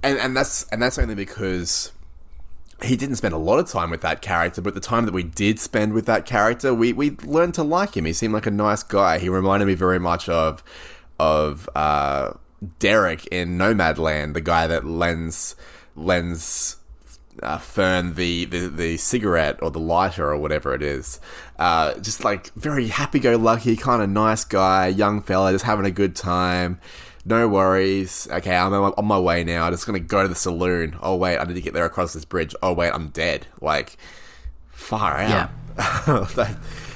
And that's only because he didn't spend a lot of time with that character, but the time that we did spend with that character, we learned to like him. He seemed like a nice guy. He reminded me very much of Derek in Nomadland, the guy that lends Fern the cigarette or the lighter or whatever it is. Just like very happy-go-lucky, kind of nice guy, young fella, just having a good time. No worries. Okay, I'm on my way now. I'm just going to go to the saloon. Oh, wait, I need to get there across this bridge. Oh, wait, I'm dead. Like, far out.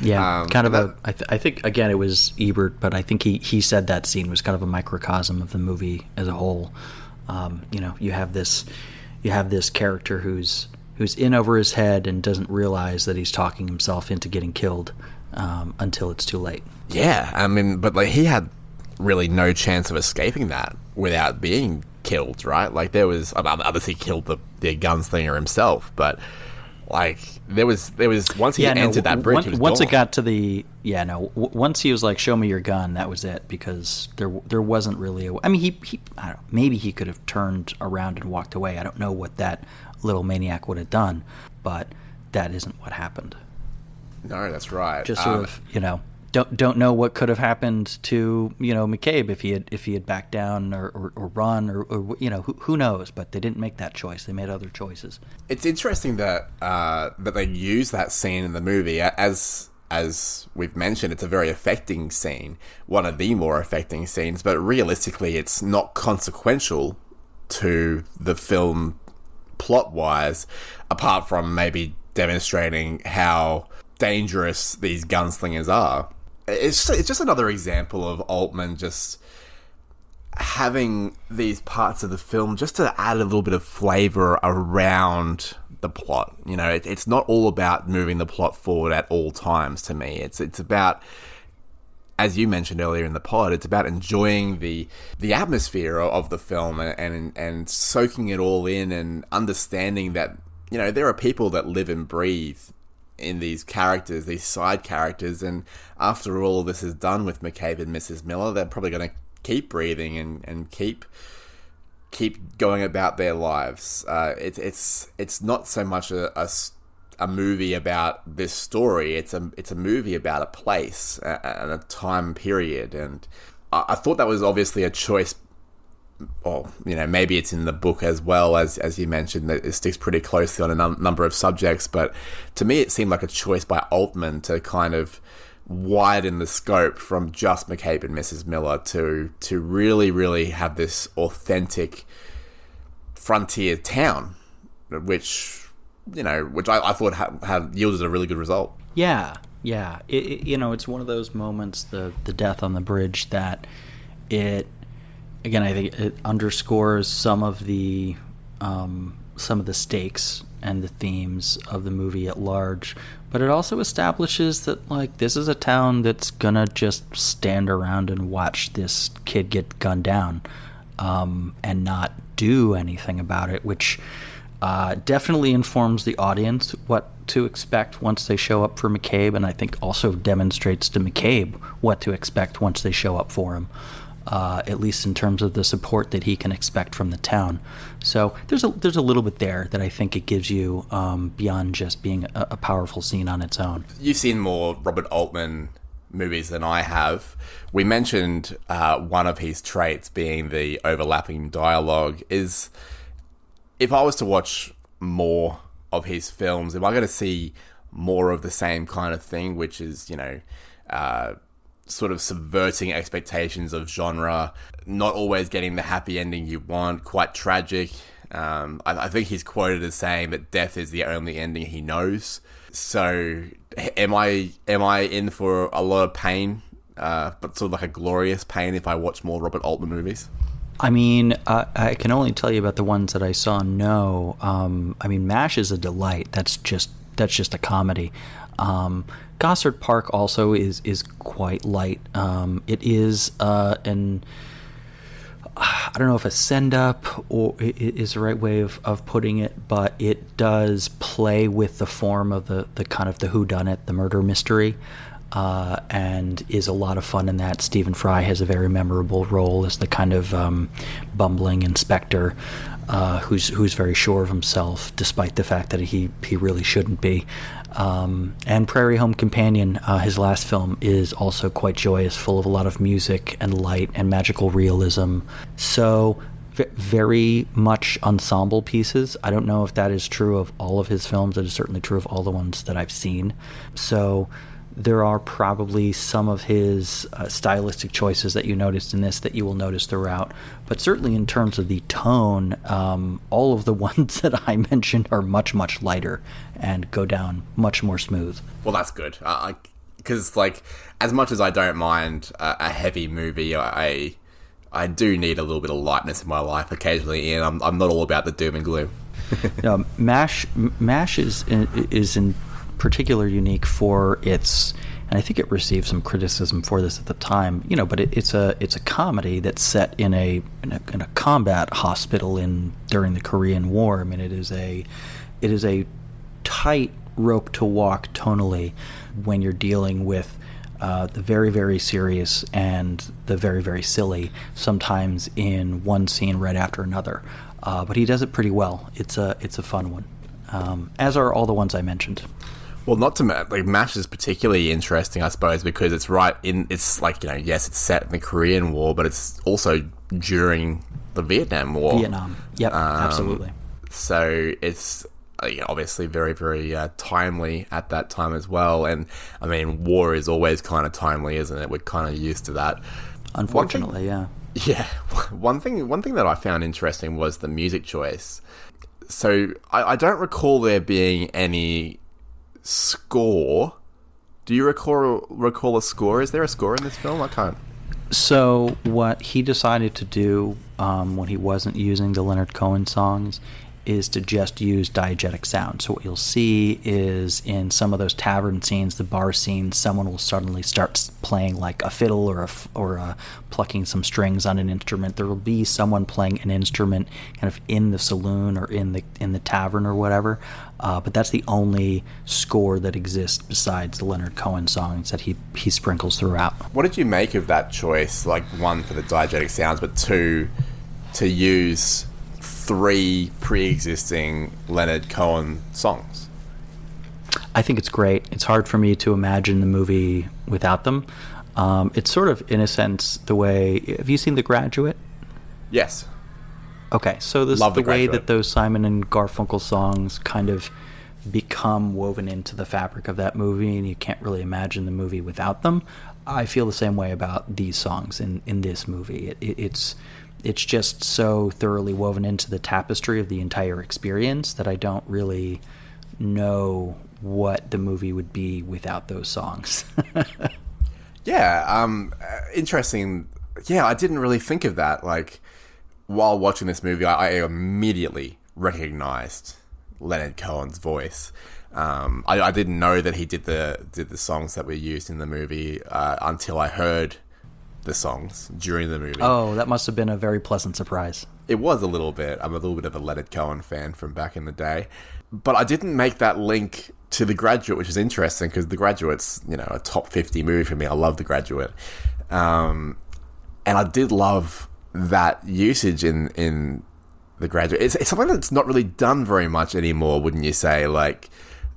Yeah. I think, again, it was Ebert, but I think he said that scene was kind of a microcosm of the movie as a whole. You have this character who's in over his head and doesn't realize that he's talking himself into getting killed until it's too late. Yeah, I mean, but like he had really no chance of escaping that without being killed, right? Like there was, obviously killed the gunslinger himself, but like there was once he entered that bridge, once it got to the once he was like, show me your gun, that was it, because there wasn't really I don't know, maybe he could have turned around and walked away. I don't know what that little maniac would have done, but that isn't what happened. No, that's right. Just sort of, don't know what could have happened to McCabe if he had backed down or run or who knows, but they didn't make that choice. They made other choices. It's interesting that they use that scene in the movie. As we've mentioned, it's a very affecting scene, one of the more affecting scenes, but realistically it's not consequential to the film plot wise, apart from maybe demonstrating how dangerous these gunslingers are. It's just another example of Altman just having these parts of the film just to add a little bit of flavor around the plot. It's not all about moving the plot forward at all times to me. It's about, as you mentioned earlier in the pod, it's about enjoying the atmosphere of the film and soaking it all in and understanding that, there are people that live and breathe in these characters, these side characters, and after all this is done with McCabe and Mrs Miller, they're probably going to keep breathing and keep going about their lives. It's not so much a movie about this story. It's a movie about a place and a time period, and I thought that was obviously a choice. Or maybe it's in the book as well, as you mentioned, that it sticks pretty closely on a number of subjects, but to me it seemed like a choice by Altman to kind of widen the scope from just McCabe and Mrs Miller to really, really have this authentic frontier town, which I thought had yielded a really good result. Yeah. It's one of those moments, the death on the bridge, that again, I think it underscores some of the stakes and the themes of the movie at large, but it also establishes that this is a town that's gonna just stand around and watch this kid get gunned down, and not do anything about it, which definitely informs the audience what to expect once they show up for McCabe, and I think also demonstrates to McCabe what to expect once they show up for him. At least in terms of the support that he can expect from the town. So there's a little bit there that I think it gives you, beyond just being a powerful scene on its own. You've seen more Robert Altman movies than I have. We mentioned one of his traits being the overlapping dialogue. Is if I was to watch more of his films, am I going to see more of the same kind of thing, which is, sort of subverting expectations of genre, not always getting the happy ending you want, quite tragic. I think he's quoted as saying that death is the only ending he knows. So am I in for a lot of pain, but sort of like a glorious pain if I watch more Robert Altman movies? I mean, I can only tell you about the ones that I saw. No, I mean, MASH is a delight. That's just a comedy. Gossard Park also is quite light. It is I don't know if a send-up or is the right way of putting it, but it does play with the form of the kind of the whodunit, the murder mystery, and is a lot of fun in that. Stephen Fry has a very memorable role as the kind of bumbling inspector who's very sure of himself, despite the fact that he really shouldn't be. And Prairie Home Companion, his last film, is also quite joyous, full of a lot of music and light and magical realism. So very much ensemble pieces. I don't know if that is true of all of his films. It is certainly true of all the ones that I've seen. So there are probably some of his stylistic choices that you noticed in this that you will notice throughout. But certainly in terms of the tone, all of the ones that I mentioned are much, much lighter and go down much more smooth. Well, that's good. Because, like, as much as I don't mind a heavy movie, I do need a little bit of lightness in my life occasionally, and I'm not all about the doom and gloom. MASH is in particular unique for its, and I think it received some criticism for this at the time, but it's a comedy that's set in a combat hospital during the Korean War. I mean, it is a tight rope to walk tonally when you're dealing with the very, very serious and the very, very silly, sometimes in one scene right after another. But he does it pretty well. It's a fun one, as are all the ones I mentioned. Well, not to like MASH is particularly interesting, I suppose, because it's it's like, yes, it's set in the Korean War, but it's also during the Vietnam War. Yep, absolutely. So it's obviously very, very timely at that time as well. And I mean, war is always kind of timely, isn't it? We're kind of used to that. Unfortunately, yeah. Yeah. One thing that I found interesting was the music choice. So I don't recall there being any score. Do you recall a score? Is there a score in this film? I can't. So what he decided to do when he wasn't using the Leonard Cohen songs is to just use diegetic sound. So what you'll see is in some of those tavern scenes, the bar scenes, someone will suddenly start playing like a fiddle or plucking some strings on an instrument. There will be someone playing an instrument kind of in the saloon or in the tavern or whatever. But that's the only score that exists besides the Leonard Cohen songs that he sprinkles throughout. What did you make of that choice? Like, one, for the diegetic sounds, but two, to use 3 pre-existing Leonard Cohen songs? I think it's great. It's hard for me to imagine the movie without them. It's sort of, in a sense, the way... Have you seen The Graduate? Yes. Okay, so this is the way that those Simon and Garfunkel songs kind of become woven into the fabric of that movie, and you can't really imagine the movie without them. I feel the same way about these songs in this movie. It's just so thoroughly woven into the tapestry of the entire experience that I don't really know what the movie would be without those songs. Yeah, interesting. Yeah, I didn't really think of that. Like, while watching this movie, I immediately recognized Leonard Cohen's voice. I didn't know that he did the songs that were used in the movie until I heard the songs during the movie. Oh, that must have been a very pleasant surprise. It was a little bit. I'm a little bit of a Leonard Cohen fan from back in the day. But I didn't make that link to The Graduate, which is interesting because The Graduate's, a top 50 movie for me. I love The Graduate. And I did love that usage in The Graduate. It's something that's not really done very much anymore, wouldn't you say? Like,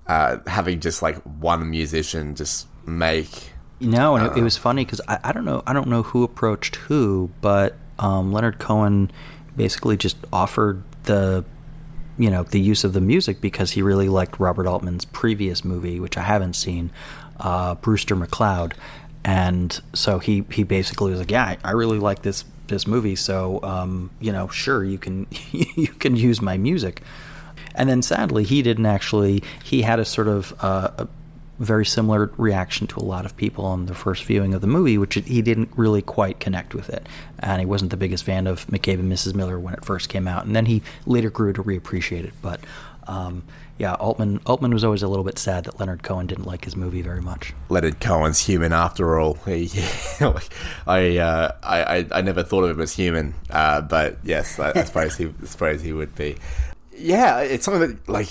having just like one musician just make... No, and it was funny because I don't know who approached who, but Leonard Cohen basically just offered the use of the music because he really liked Robert Altman's previous movie, which I haven't seen, Brewster McCloud, and so he basically was like, yeah, I really like this movie, so sure, you can you can use my music. And then sadly, he had a sort of a very similar reaction to a lot of people on the first viewing of the movie, which he didn't really quite connect with it. And he wasn't the biggest fan of McCabe and Mrs Miller when it first came out. And then he later grew to reappreciate it. But Altman was always a little bit sad that Leonard Cohen didn't like his movie very much. Leonard Cohen's human after all. I never thought of him as human, but yes, I suppose he would be. Yeah, it's something that, like,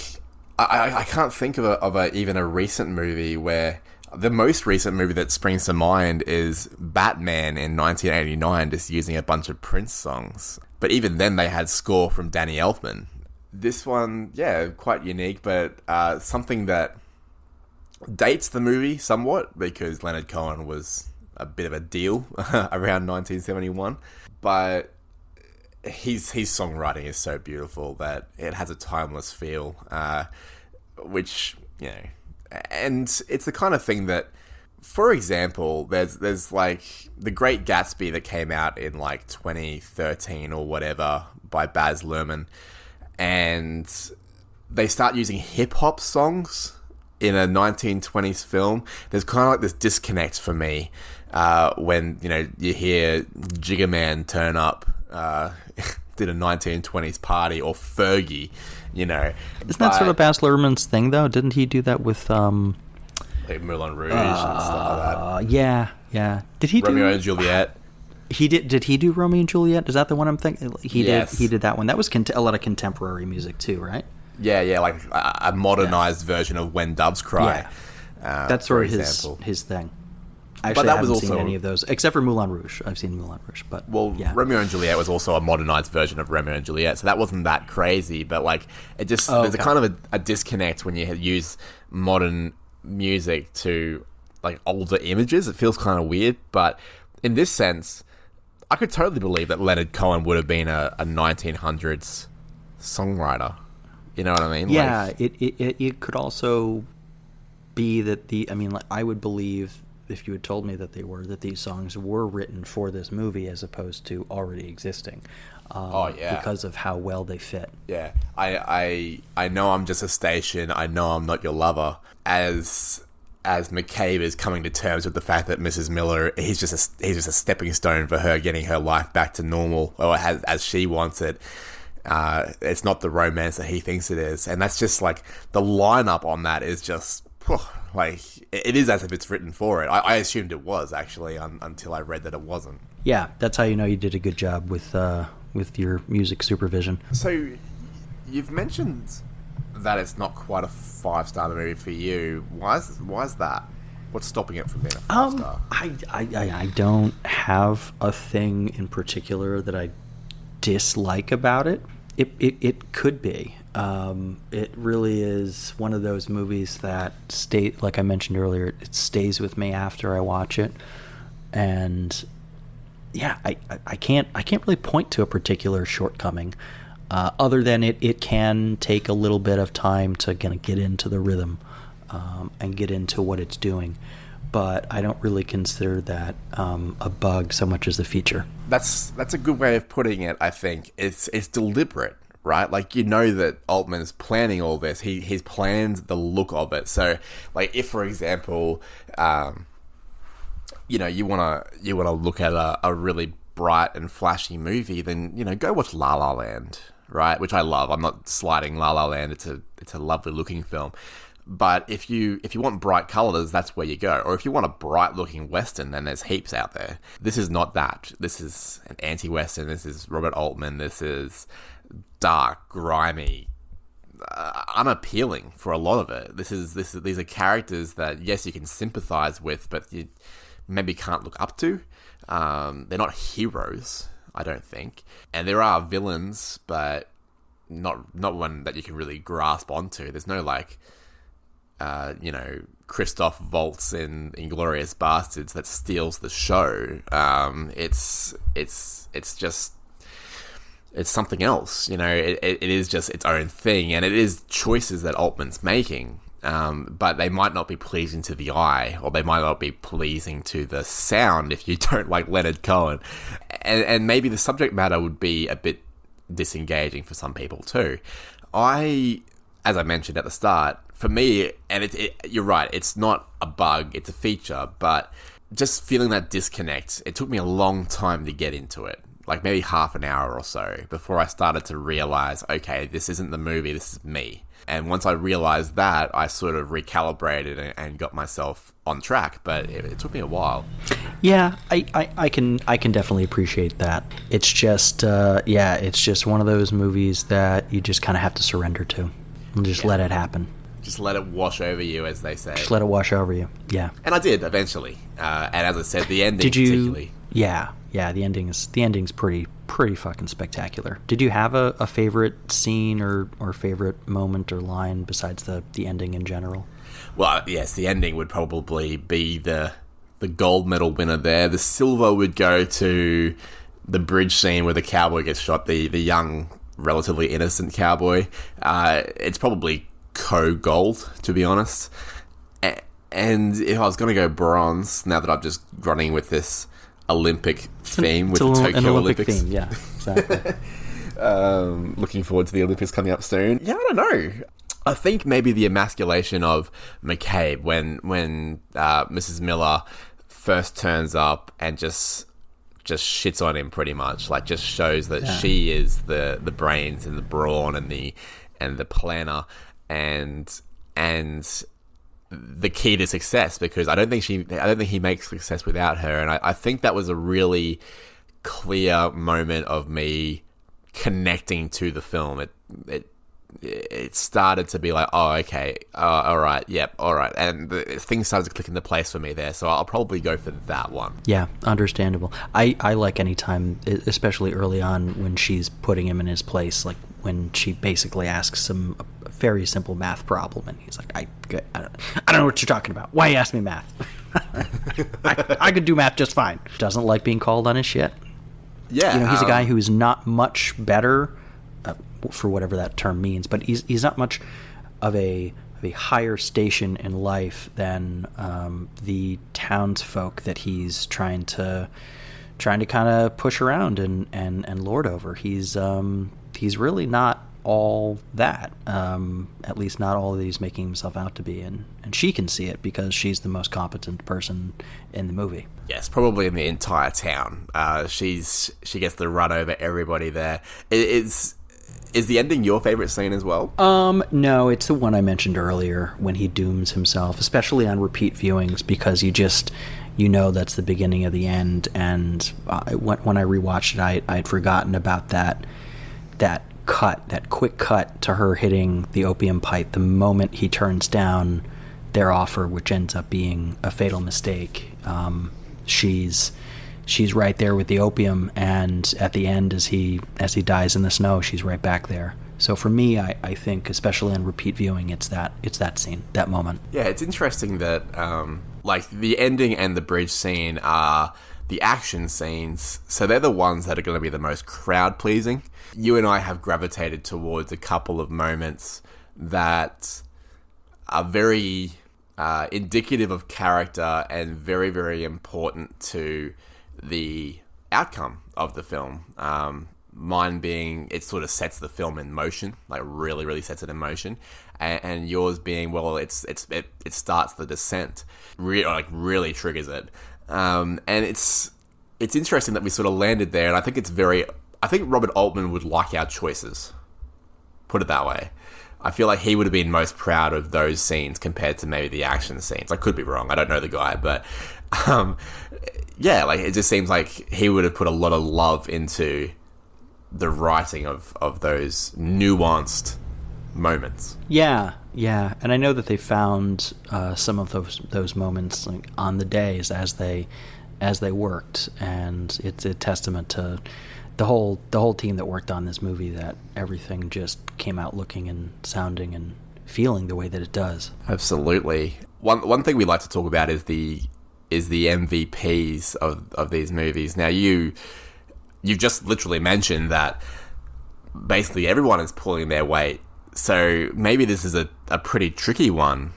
I can't think of even a recent movie where the most recent movie that springs to mind is Batman in 1989, just using a bunch of Prince songs. But even then, they had score from Danny Elfman. This one, yeah, quite unique, but something that dates the movie somewhat because Leonard Cohen was a bit of a deal around 1971. But his songwriting is so beautiful that it has a timeless feel, which, you know, and it's the kind of thing that, for example, there's like The Great Gatsby that came out in like 2013 or whatever by Baz Luhrmann, and they start using hip-hop songs in a 1920s film. There's kind of like this disconnect for me when, you know, you hear Jigga Man turn up did a 1920s party, or Fergie, you know. Isn't that sort of Baz Luhrmann's thing, though? Didn't he do that with like Moulin Rouge and stuff like that? Yeah. Did he Romeo and Juliet? He did. Did he do Romeo and Juliet? Is that the one I'm thinking? Yes. He did that one. That was a lot of contemporary music too, right? Yeah, like a modernized version of When Doves Cry. Yeah. That's sort of his thing. Actually, I haven't seen any of those, except for Moulin Rouge. I've seen Moulin Rouge, but yeah. Romeo and Juliet was also a modernized version of Romeo and Juliet, so that wasn't that crazy, but like, it just, there's a kind of a disconnect when you use modern music to like older images. It feels kind of weird, but in this sense, I could totally believe that Leonard Cohen would have been a 1900s songwriter. You know what I mean? Yeah, like, it could also be that I would believe if you had told me that these songs were written for this movie as opposed to already existing. Because of how well they fit. Yeah, I know I'm just a station. I know I'm not your lover. As McCabe is coming to terms with the fact that Mrs. Miller, he's just a stepping stone for her getting her life back to normal, or as she wants it. It's not the romance that he thinks it is, and that's just like the lineup on that is just like it is as if it's written for it. I assumed it was actually until I read that it wasn't. Yeah, that's how you know you did a good job with your music supervision. So you've mentioned that it's not quite a 5-star movie for you. Why is that? What's stopping it from being a 5-star? I don't have a thing in particular that I dislike about it. It could be. It really is one of those movies that like I mentioned earlier, it stays with me after I watch it. And yeah, I can't really point to a particular shortcoming, other than it can take a little bit of time to kind of get into the rhythm, and get into what it's doing. But I don't really consider that a bug so much as a feature. That's a good way of putting it. I think it's deliberate, right? Like, you know that Altman's planning all this. He's planned the look of it. So, like, if for example, you know, you wanna look at a really bright and flashy movie, then, you know, go watch La La Land, right? Which I love. I'm not slighting La La Land. It's a lovely looking film. But if you want bright colours, that's where you go. Or if you want a bright-looking Western, then there's heaps out there. This is not that. This is an anti-Western. This is Robert Altman. This is dark, grimy, unappealing for a lot of it. These are characters that, yes, you can sympathise with, but you maybe can't look up to. They're not heroes, I don't think. And there are villains, but not one that you can really grasp onto. There's no, like, you know, Christoph Waltz in Inglourious Bastards that steals the show. It's something else, you know. It is just its own thing, and it is choices that Altman's making. But they might not be pleasing to the eye, or they might not be pleasing to the sound if you don't like Leonard Cohen. And maybe the subject matter would be a bit disengaging for some people too. As I mentioned at the start, for me, and you're right, it's not a bug, it's a feature, but just feeling that disconnect, it took me a long time to get into it. Like maybe half an hour or so before I started to realize, okay, this isn't the movie, this is me. And once I realized that, I sort of recalibrated and got myself on track, but it took me a while. Yeah, I can definitely appreciate that. It's just, it's just one of those movies that you just kind of have to surrender to and just let it happen. Just let it wash over you, as they say. Just let it wash over you, yeah. And I did, eventually. And as I said, the ending particularly. Yeah, the ending's pretty fucking spectacular. Did you have a favorite scene or favorite moment or line besides the ending in general? Well, yes, the ending would probably be the gold medal winner there. The silver would go to the bridge scene where the cowboy gets shot, the young, relatively innocent cowboy, it's probably co-gold, to be honest. And if I was going to go bronze, now that I'm just running with this Olympic theme with the Tokyo Olympics. Theme, yeah, exactly. Looking forward to the Olympics coming up soon. Yeah, I don't know. I think maybe the emasculation of McCabe when Mrs. Miller first turns up and just shits on him pretty much, like just shows that she is the brains and the brawn and the planner and the key to success, because I don't think he makes success without her. And I think that was a really clear moment of me connecting to the film. It started to be like, oh, okay, all right, yep, all right. And things started to click into place for me there. So I'll probably go for that one. Yeah, understandable. I like any time, especially early on when she's putting him in his place, like when she basically asks him a very simple math problem, and he's like, I don't know what you're talking about. Why you ask me math? I could do math just fine. Doesn't like being called on his shit. Yeah. He's a guy who's not much better, for whatever that term means, but he's not much of a higher station in life than the townsfolk that he's trying to kind of push around and lord over. He's really not all that, at least not all that he's making himself out to be, and she can see it because she's the most competent person in the movie. Yes, probably in the entire town. She gets the run over everybody there. Is the ending your favorite scene as well? No, it's the one I mentioned earlier when he dooms himself, especially on repeat viewings, because that's the beginning of the end. And when I rewatched it, I'd forgotten about that quick cut to her hitting the opium pipe the moment he turns down their offer, which ends up being a fatal mistake. She's right there with the opium, and at the end, as he dies in the snow, she's right back there. So for me, I think, especially on repeat viewing, it's that scene, that moment. Yeah, it's interesting that like the ending and the bridge scene are the action scenes, so they're the ones that are going to be the most crowd pleasing. You and I have gravitated towards a couple of moments that are very indicative of character and very, very important to the outcome of the film. Mine being, it sort of sets the film in motion, like really, really sets it in motion, and yours being, well, it starts the descent, really triggers it. And it's interesting that we sort of landed there, and I think Robert Altman would like our choices. Put it that way. I feel like he would have been most proud of those scenes compared to maybe the action scenes. I could be wrong. I don't know the guy, but yeah, like it just seems like he would have put a lot of love into the writing of those nuanced moments. Yeah, and I know that they found some of those moments like on the days as they worked, and it's a testament to the whole team that worked on this movie that everything just came out looking and sounding and feeling the way that it does. Absolutely. One thing we like to talk about is the MVPs of these movies. Now you just literally mentioned that basically everyone is pulling their weight, so maybe this is a pretty tricky one.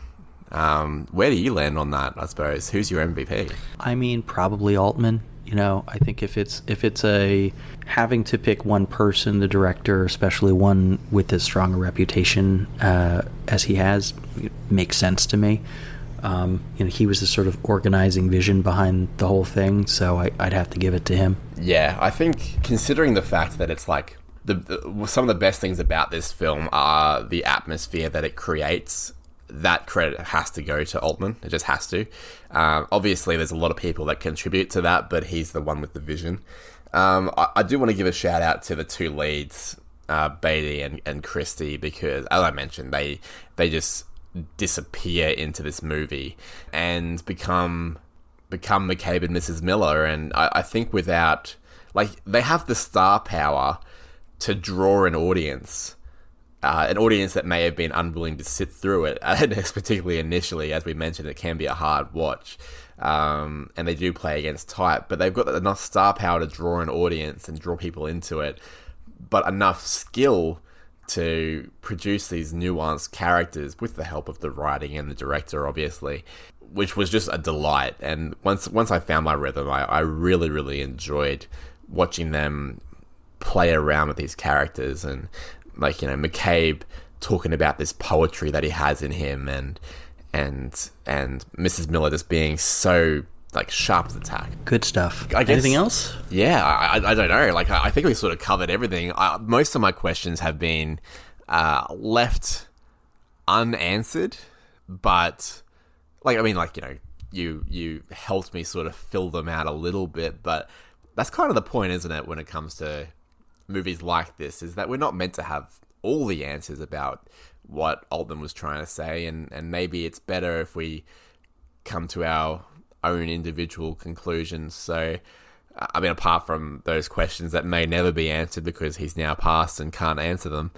Where do you land on that, I suppose? Who's your MVP? I mean, probably Altman. I think if it's a having to pick one person, the director, especially one with as strong a reputation as he has, it makes sense to me. He was the sort of organizing vision behind the whole thing, so I'd have to give it to him. Yeah, I think considering the fact that it's like some of the best things about this film are the atmosphere that it creates, that credit has to go to Altman. It just has to. Obviously, there's a lot of people that contribute to that, but he's the one with the vision. I do want to give a shout out to the two leads, Beatty and Christie, because as I mentioned, they just disappear into this movie and become McCabe and Mrs Miller. And I think without, like, they have the star power to draw an audience an audience that may have been unwilling to sit through it, and particularly initially, as we mentioned, it can be a hard watch. And they do play against type, but they've got enough star power to draw an audience and draw people into it, but enough skill to produce these nuanced characters with the help of the writing and the director, obviously, which was just a delight. And once I found my rhythm, I really, really enjoyed watching them play around with these characters, and like, you know, McCabe talking about this poetry that he has in him, and Mrs. Miller just being so like sharp as a tack. Good stuff. I guess, anything else? Yeah, I don't know. Like, I think we sort of covered everything. Most of my questions have been left unanswered, but like, I mean, like, you know, you helped me sort of fill them out a little bit, but that's kind of the point, isn't it, when it comes to movies like this, is that we're not meant to have all the answers about what Altman was trying to say, and maybe it's better if we come to our own individual conclusions. So, I mean, apart from those questions that may never be answered because he's now passed and can't answer them,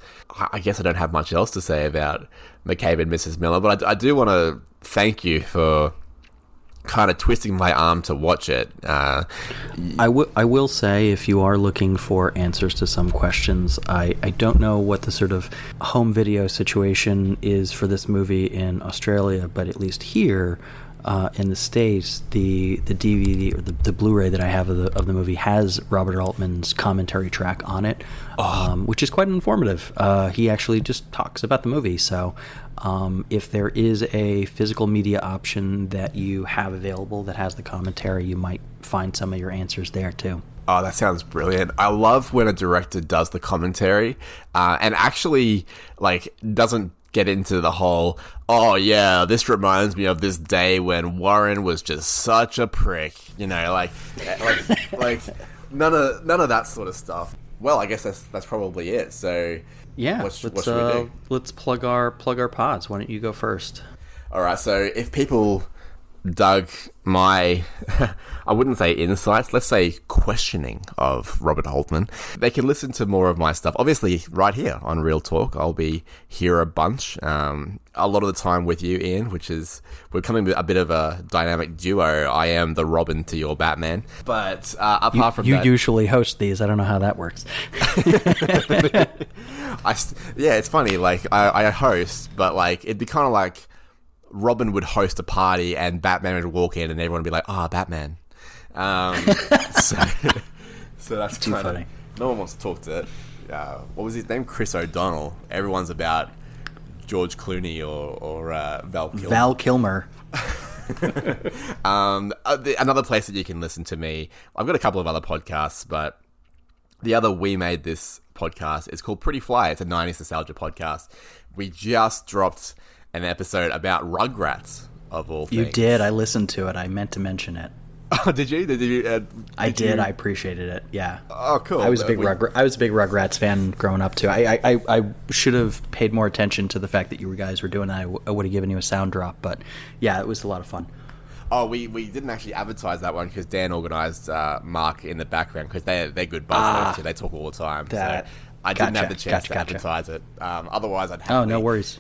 I guess I don't have much else to say about McCabe and Mrs. Miller, but I do want to thank you for kind of twisting my arm to watch it. I will say, if you are looking for answers to some questions, I don't know what the sort of home video situation is for this movie in Australia, but at least here in the States, the DVD or the Blu-ray that I have of the movie has Robert Altman's commentary track on it, which is quite informative. He actually just talks about the movie. So if there is a physical media option that you have available that has the commentary, you might find some of your answers there too. Oh, that sounds brilliant. I love when a director does the commentary and actually like doesn't get into the whole, oh yeah, this reminds me of this day when Warren was just such a prick, you know, like none of that sort of stuff. Well, I guess that's probably it. So yeah, what should we do? Let's plug our pods. Why don't you go first? All right. So if people dug my, I wouldn't say insights, let's say questioning of Robert Altman, they can listen to more of my stuff, obviously right here on Real Talk. I'll be here a bunch, a lot of the time with you, Ian, which is, we're becoming a bit of a dynamic duo. I am the Robin to your Batman, but apart from that, you usually host these. I don't know how that works. Yeah, it's funny, like I host, but like it'd be kind of like Robin would host a party and Batman would walk in and everyone would be like, Batman. So that's too funny. No one wants to talk to what was his name? Chris O'Donnell. Everyone's about George Clooney or Val Kilmer. Val Kilmer. Another place that you can listen to me, I've got a couple of other podcasts, but the other We Made This podcast is called Pretty Fly. It's a 90s nostalgia podcast. We just dropped an episode about Rugrats, of all things. You did. I listened to it. I meant to mention it. Oh, did you? Did you? I did. I apprecied it. Yeah. Oh, cool. I was a big Rugrats fan growing up too. I should have paid more attention to the fact that you guys were doing that. I would have given you a sound drop, but yeah, it was a lot of fun. Oh, we didn't actually advertise that one because Dan organised Mark in the background because they're good buds. They talk all the time. So I didn't have the chance to advertise it. Otherwise, I'd have. Oh, no worries.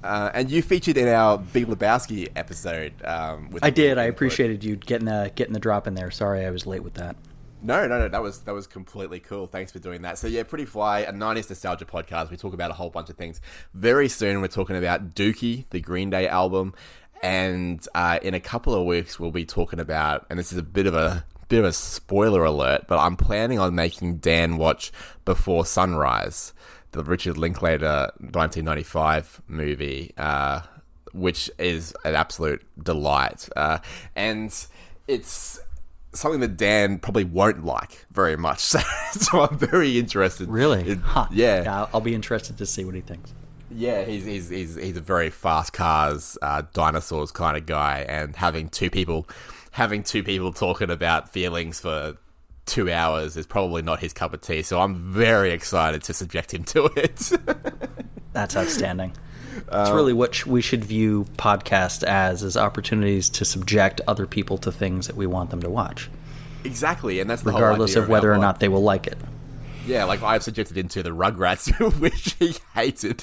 And you featured in our Big Lebowski episode. I did. I appreciated you getting the drop in there. Sorry, I was late with that. No. That was completely cool. Thanks for doing that. So yeah, Pretty Fly, a 90s nostalgia podcast. We talk about a whole bunch of things. Very soon, we're talking about Dookie, the Green Day album, and in a couple of weeks, we'll be talking about. And this is a bit of a spoiler alert, but I'm planning on making Dan watch Before Sunrise, the Richard Linklater 1995 movie, which is an absolute delight. And it's something that Dan probably won't like very much. So I'm very interested. Really? Yeah. I'll be interested to see what he thinks. Yeah, he's a very fast cars, dinosaurs kind of guy, and having two people talking about feelings for 2 hours is probably not his cup of tea, so I'm very excited to subject him to it. That's outstanding. It's really what we should view podcasts as opportunities to subject other people to things that we want them to watch. Exactly, and that's the regardless whole idea of whether or not they will like it. Yeah, like I've subjected into the Rugrats, which he hated.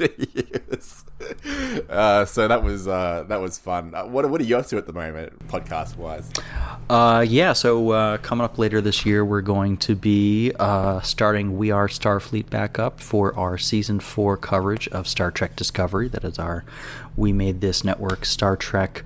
So that was fun. What are you up to at the moment, podcast wise? So coming up later this year, we're going to be starting We Are Starfleet back up for our season 4 coverage of Star Trek Discovery. That is our We Made This Network Star Trek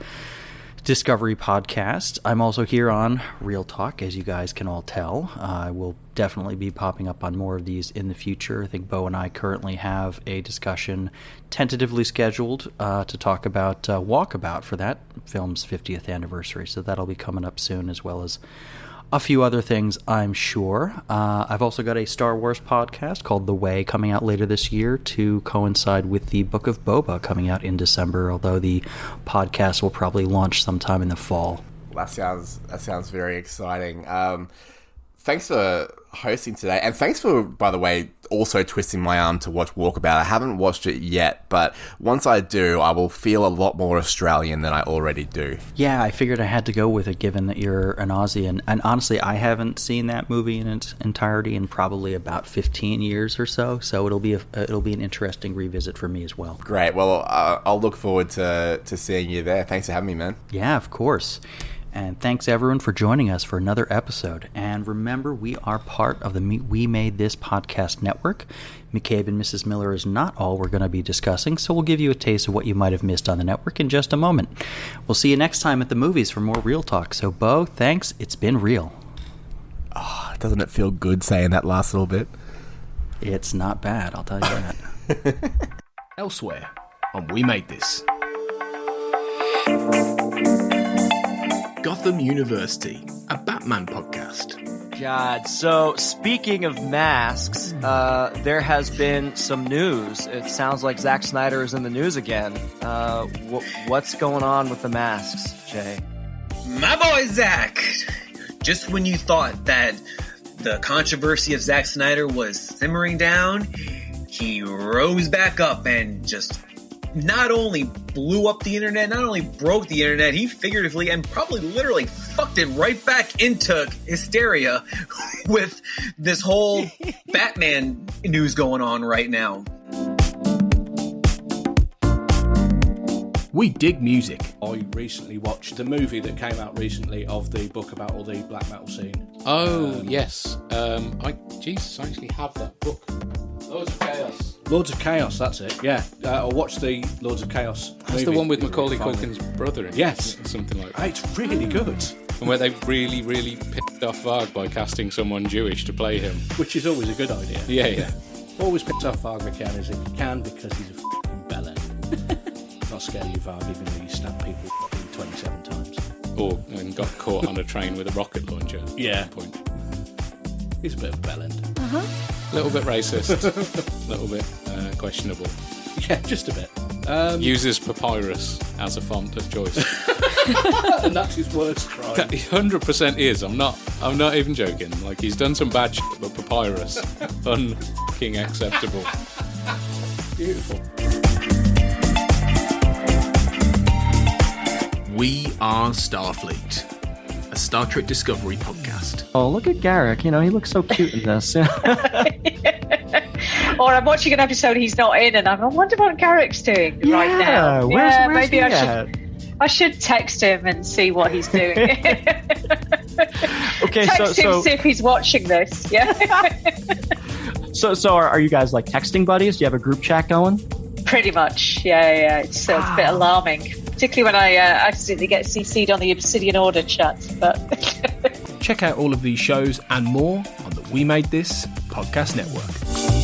Discovery podcast. I'm also here on Real Talk, as you guys can all tell. I will definitely be popping up on more of these in the future. I think Bo and I currently have a discussion tentatively scheduled to talk about Walkabout for that film's 50th anniversary, so that'll be coming up soon, as well as a few other things, I'm sure. I've also got a Star Wars podcast called The Way coming out later this year to coincide with the Book of Boba coming out in December, although the podcast will probably launch sometime in the fall. Well, that sounds very exciting. Thanks for hosting today, and thanks for, by the way, also twisting my arm to watch Walkabout. I haven't watched it yet, but once I do, I will feel a lot more Australian than I already do. Yeah, I figured I had to go with it, given that you're an Aussie, and honestly, I haven't seen that movie in its entirety in probably about 15 years or so. So it'll be an interesting revisit for me as well. Great. Well, I'll look forward to seeing you there. Thanks for having me, man. Yeah, of course. And thanks, everyone, for joining us for another episode. And remember, we are part of the We Made This podcast network. McCabe and Mrs. Miller is not all we're going to be discussing, so we'll give you a taste of what you might have missed on the network in just a moment. We'll see you next time at the movies for more Real Talk. So, Bo, thanks. It's been real. Oh, doesn't it feel good saying that last little bit? It's not bad, I'll tell you that. Elsewhere on We Made This. Gotham University, a Batman podcast. God, so speaking of masks, there has been some news. It sounds like Zack Snyder is in the news again. What's going on with the masks, Jay? My boy Zack! Just when you thought that the controversy of Zack Snyder was simmering down, he rose back up and just not only blew up the internet, not only broke the internet, he figuratively and probably literally fucked it right back into hysteria with this whole Batman news going on right now. We dig music. I recently watched the movie that came out recently of the book about all the black metal scene. Oh, yes. I actually have that book. Lords of Chaos, that's it, yeah. I watched the Lords of Chaos That's movie. the one with Macaulay Culkin's brother in it. Yes. Something like that. It's really good. And where they really, really pissed off Varg by casting someone Jewish to play him. Which is always a good idea. Yeah. Always piss off Varg McCann if you can, because he's a f***ing bellend. Not scared of you, Varg, even though you stabbed people fucking 27 times. And got caught on a train with a rocket launcher Yeah. at one point. He's a bit of a bellend. A little bit racist. A little bit questionable. Yeah, just a bit. Uses papyrus as a font of choice. And that's his worst crime. 100% is. I'm not even joking. Like, he's done some bad shit, but papyrus, unfucking acceptable. Beautiful. We Are Starfleet, a Star Trek Discovery podcast. Oh, look at Garrick. You know, he looks so cute in this. Or I'm watching an episode he's not in, and I wonder what Garrick's doing right now. Where's Maybe he I at? should text him and see what he's doing. Okay, text him, see if he's watching this. Yeah. So are you guys like texting buddies? Do you have a group chat going? Pretty much. Yeah. It's a bit alarming, particularly when I accidentally get CC'd on the Obsidian Order chat. But Check out all of these shows and more on the We Made This podcast network.